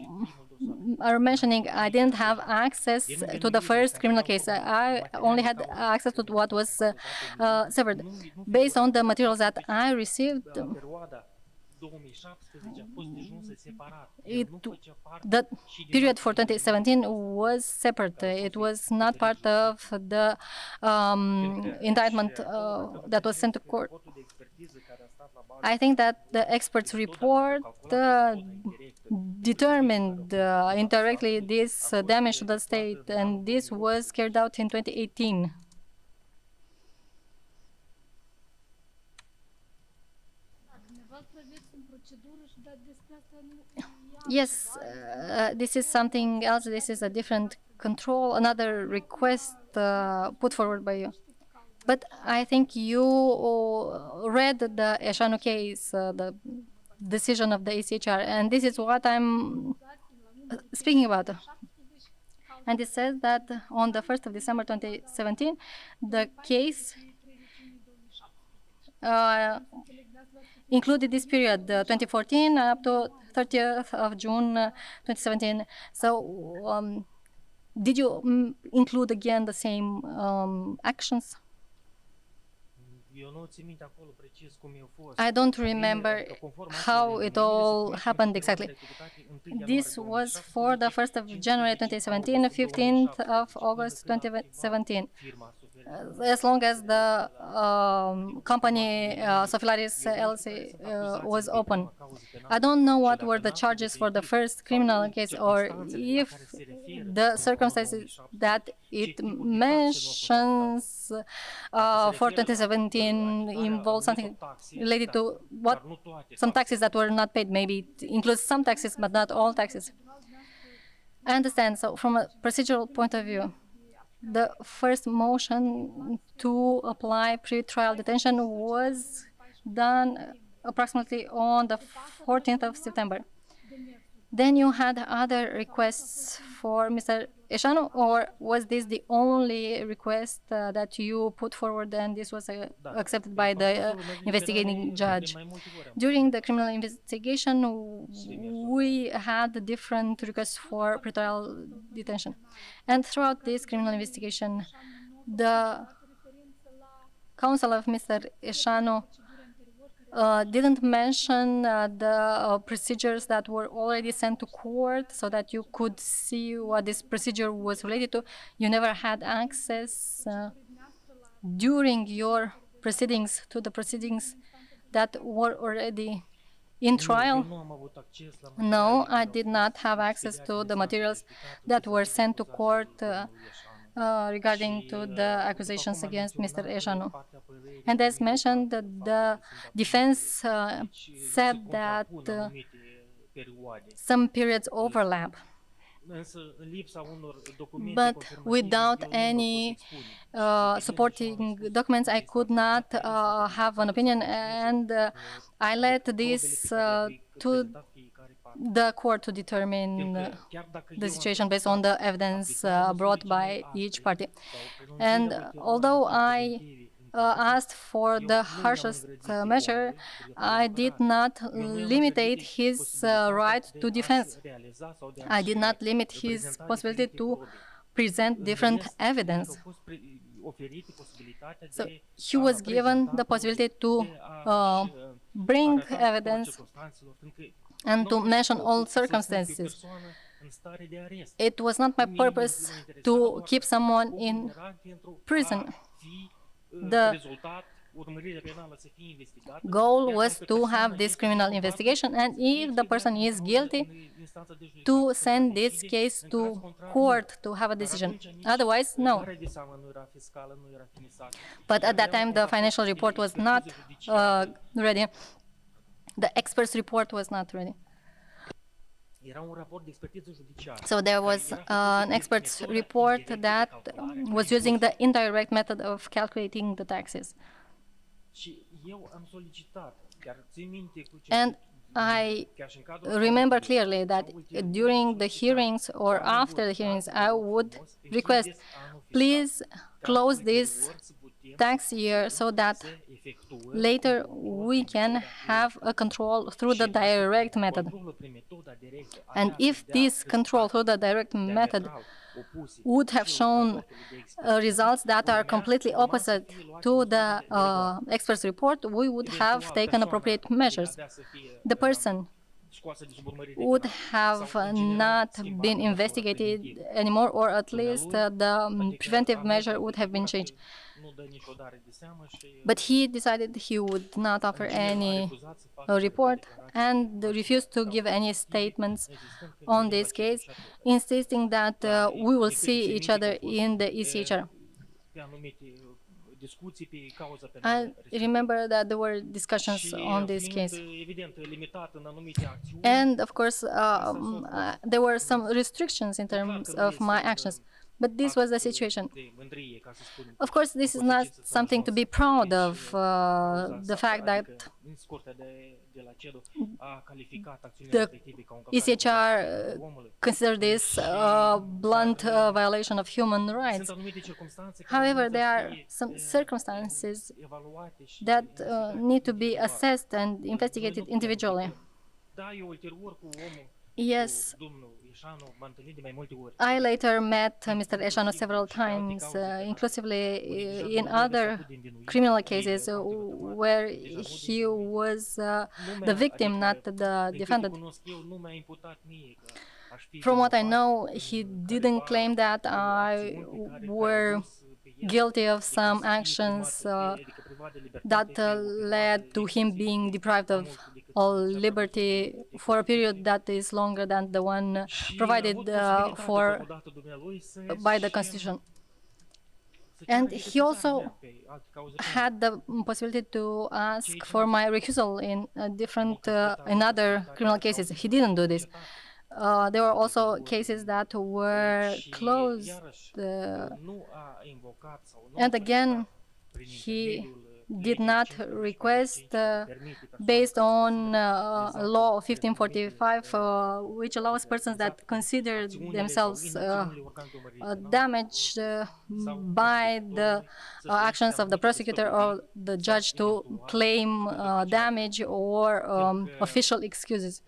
Speaker 2: are mentioning. I didn't have access to the first criminal case. I only had access to what was severed. Based on the materials that I received, the period for 2017 was separate. It was not part of the indictment that was sent to court. I think that the experts' report determined indirectly this damage to the state, and this was carried out in 2018. Yes, this is something else. This is a different control, another request put forward by you. But I think you read the Eșanu case, the decision of the ECHR, and this is what I'm speaking about. And it says that on the 1st of December 2017, the case included this period, 2014 up to 30th of June 2017. So did you include again the same actions? I don't remember how it all happened exactly. This was for the 1st of January 2017, 15th of August 2017. As long as the company Sofilaris LLC was open. I don't know what were the charges for the first criminal case, or if the circumstances that it mentions for 2017 involve something related to what some taxes that were not paid. Maybe it includes some taxes, but not all taxes. I understand. So from a procedural point of view, the first motion to apply pre-trial detention was done approximately on the 14th of September. Then you had other requests for Mr. Eșanu, or was this the only request that you put forward and this was accepted by the investigating judge? During the criminal investigation, we had different requests for pretrial detention. And throughout this criminal investigation, the counsel of Mr. Eșanu didn't mention the procedures that were already sent to court so that you could see what this procedure was related to. You never had access during your proceedings to the proceedings that were already in trial? No, I did not have access to the materials that were sent to court regarding to the accusations against Mr. Eșanu. And as mentioned, the defense said that some periods overlap. But without any supporting documents, I could not have an opinion, and I let this to the court to determine the situation based on the evidence brought by each party. And although I asked for the harshest measure, I did not limit his right to defense. I did not limit his possibility to present different evidence. So he was given the possibility to bring evidence and to mention all circumstances. It was not my purpose to keep someone in prison. The goal was to have this criminal investigation, and if the person is guilty, to send this case to court to have a decision. Otherwise, no. But at that time, the financial report was not ready. The expert's report was not ready. So there was an expert's report that was using the indirect method of calculating the taxes. And I remember clearly that during the hearings or after the hearings, I would request, please close this tax year so that later we can have a control through the direct method. And if this control through the direct method would have shown results that are completely opposite to the expert's report, we would have taken appropriate measures. The person would have not been investigated anymore, or at least the preventive measure would have been changed. But he decided he would not offer any report and refused to give any statements on this case, insisting that we will see each other in the ECHR. I remember that there were discussions on this case. And of course, there were some restrictions in terms of my actions. But this was the situation. Of course, this is not something to be proud of, the fact that the ECHR consider this a blunt violation of human rights. However, there are some circumstances that need to be assessed and investigated individually. Yes, I later met Mr. Eșanu several times, inclusively in other criminal cases where he was the victim, not the defendant. From what I know, he didn't claim that I were guilty of some actions that led to him being deprived of all liberty for a period that is longer than the one provided for by the Constitution. And he also had the possibility to ask for my recusal in in other criminal cases. He didn't do this. There were also cases that were closed. And again, he did not request based on law 1545, which allows persons that consider themselves damaged by the actions of the prosecutor or the judge to claim damage or official excuses.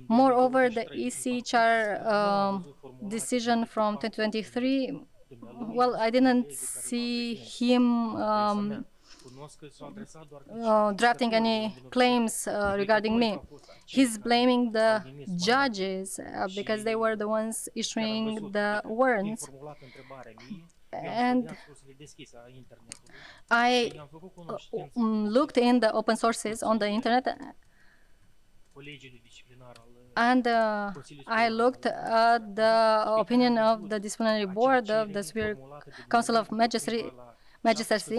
Speaker 2: Moreover, the ECHR decision from 2023, well, I didn't see him drafting any claims regarding me. He's blaming the judges because they were the ones issuing the warrants. And I looked in the open sources on the internet, and I looked at the opinion of the disciplinary board of the Superior Council of Magistracy,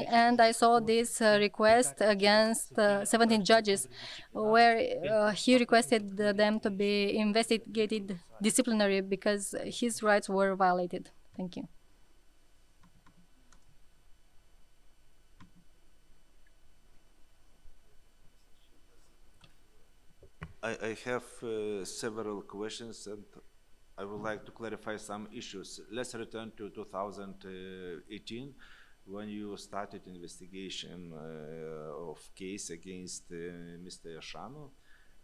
Speaker 2: and I saw this request against 17 judges, where he requested them to be investigated disciplinary because his rights were violated. Thank you.
Speaker 9: I have several questions, and I would like to clarify some issues. Let's return to 2018, when you started investigation of case against Mr. Eșanu.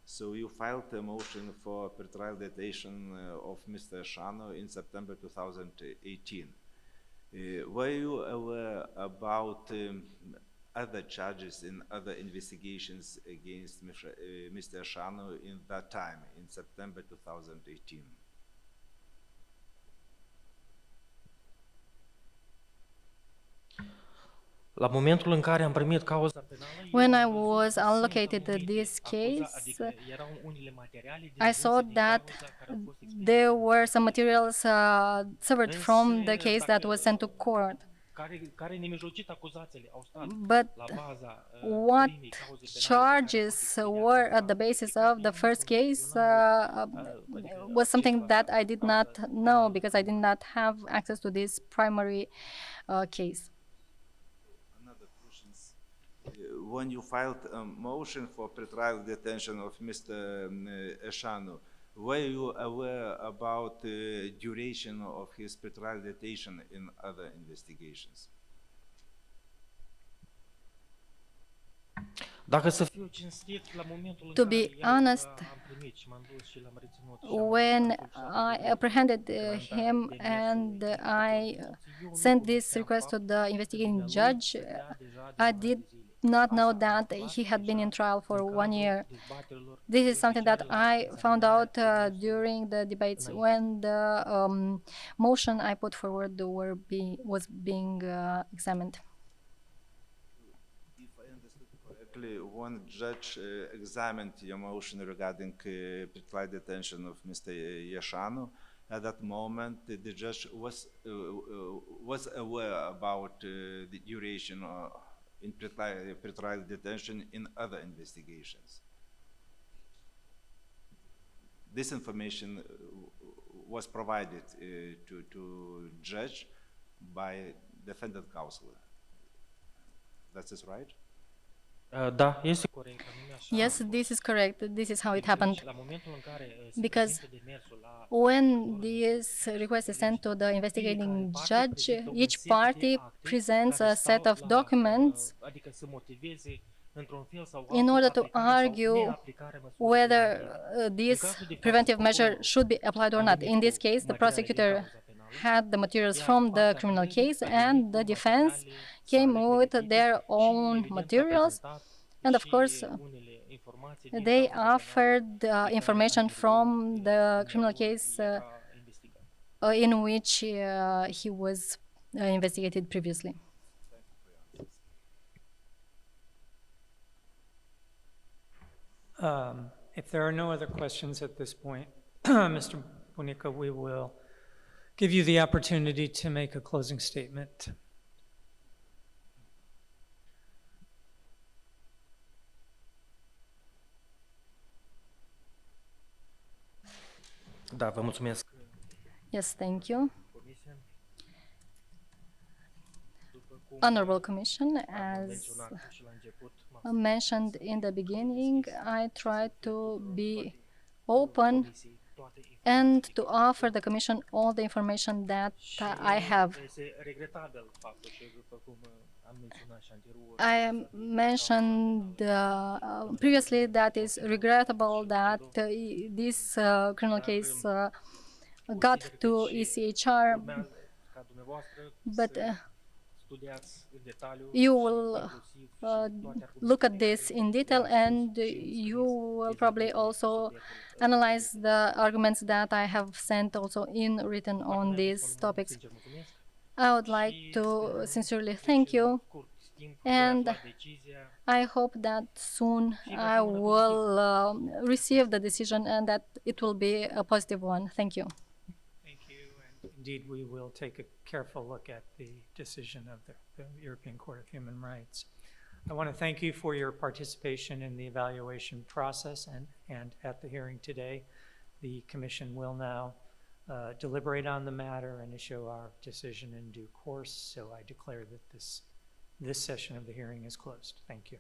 Speaker 9: So you filed a motion for pretrial detention of Mr. Eșanu in September 2018. Were you aware about other charges in other investigations against Mr. Eșanu in that time, in September 2018?
Speaker 3: La momentul în care am primit cauza penală,
Speaker 2: When I
Speaker 3: eu am văzut
Speaker 2: was
Speaker 3: că sunt
Speaker 2: allocated
Speaker 3: anumite
Speaker 2: this
Speaker 3: acuze,
Speaker 2: case,
Speaker 3: adică erau unele materiale
Speaker 2: I saw
Speaker 3: din
Speaker 2: that
Speaker 3: cauza care au fost expediate
Speaker 2: there
Speaker 3: în
Speaker 2: were
Speaker 3: instanță.
Speaker 2: some materials severed
Speaker 3: Însă,
Speaker 2: from the case that
Speaker 3: dacă
Speaker 2: was sent to court.
Speaker 3: care nemijlocit acuzațiile au stat
Speaker 2: But
Speaker 3: la baza
Speaker 2: what
Speaker 3: primei cauze penale pe care a fost
Speaker 2: charges
Speaker 3: expediată
Speaker 2: were
Speaker 3: în
Speaker 2: at the
Speaker 3: instanță,
Speaker 2: basis
Speaker 3: pe care
Speaker 2: of the
Speaker 3: eu nu
Speaker 2: first
Speaker 3: cunosc,
Speaker 2: case
Speaker 3: eu n-am avut, adică,
Speaker 2: was something
Speaker 3: acces la
Speaker 2: that I did
Speaker 3: cauza
Speaker 2: not know
Speaker 3: penală
Speaker 2: because I did
Speaker 3: urmată.
Speaker 2: not have access to this primary case.
Speaker 9: Another question. When you filed a motion for pretrial detention of Mr. Eshanu, were you aware about the duration of his pretrial detention in other investigations?
Speaker 3: Dacă să fiu cinstit, la momentul în
Speaker 2: To
Speaker 3: care
Speaker 2: be
Speaker 3: eu
Speaker 2: honest,
Speaker 3: am primit și m-am dus și l-am reținut și am
Speaker 2: when
Speaker 3: solicitat
Speaker 2: I apprehended
Speaker 3: garantarea
Speaker 2: him and I sent this request to the investigating judge, I did not know that he had been in trial for 1 year. This is something that I found out during the debates when the motion I put forward was being examined.
Speaker 9: If I understood correctly, one judge examined your motion regarding pretrial detention of Mr. Yashanu. At that moment, the judge was aware about the duration in pretrial detention in other investigations. This information was provided to judge by defendant counsel. That's this right?
Speaker 3: Da, este corect. anume așa.
Speaker 2: Yes, this is correct. This is how it
Speaker 3: Deci,
Speaker 2: happened.
Speaker 3: la momentul în care se
Speaker 2: Because
Speaker 3: prezintă demersul la
Speaker 2: when this request is sent to the investigating judge, each party presents a set of documents
Speaker 3: adică să motiveze într-un fel sau
Speaker 2: in order to
Speaker 3: aplicarea sau
Speaker 2: argue
Speaker 3: neaplicarea măsurilor
Speaker 2: whether
Speaker 3: penale.
Speaker 2: this preventive measure should be applied or not. In this case, the prosecutor had the materials from the criminal case and the defense came with their own materials. And of course, they offered information from the criminal case in which he was investigated previously.
Speaker 1: If there are no other questions at this point, Mr. Bunica, we will give you the opportunity to make a closing statement.
Speaker 3: Da, vă mulțumesc.
Speaker 2: Yes, thank you.
Speaker 3: Comisia, după cum
Speaker 2: Honorable Commission,
Speaker 3: am
Speaker 2: as
Speaker 3: menționat și la început, m-am
Speaker 2: mentioned in the beginning, I tried to be open
Speaker 3: comisiei toate
Speaker 2: and to offer the Commission all the information that I have.
Speaker 3: Este regretabil faptul că, după cum am menționat și anterior,
Speaker 2: I mentioned previously that it's regrettable that this criminal case got to ECHR,
Speaker 3: urmează ca dumneavoastră
Speaker 2: but
Speaker 3: să studiați în detaliu
Speaker 2: you will
Speaker 3: inclusiv și toate
Speaker 2: look at
Speaker 3: argumentele
Speaker 2: this in detail and you will probably also analyze the arguments that I have sent also in written on these topics.
Speaker 3: Sincer, mulțumesc.
Speaker 2: I would like to sincerely thank you,
Speaker 3: Scurt timp,
Speaker 2: and
Speaker 3: voi afla decizia.
Speaker 2: I hope that soon I will receive the decision and that it will be a positive one. Thank you.
Speaker 1: Thank you, and indeed, we will take a careful look at the decision of the European Court of Human Rights. I want to thank you for your participation in the evaluation process and at the hearing today. The Commission will now deliberate on the matter and issue our decision in due course, so I declare that this session of the hearing is closed. Thank you.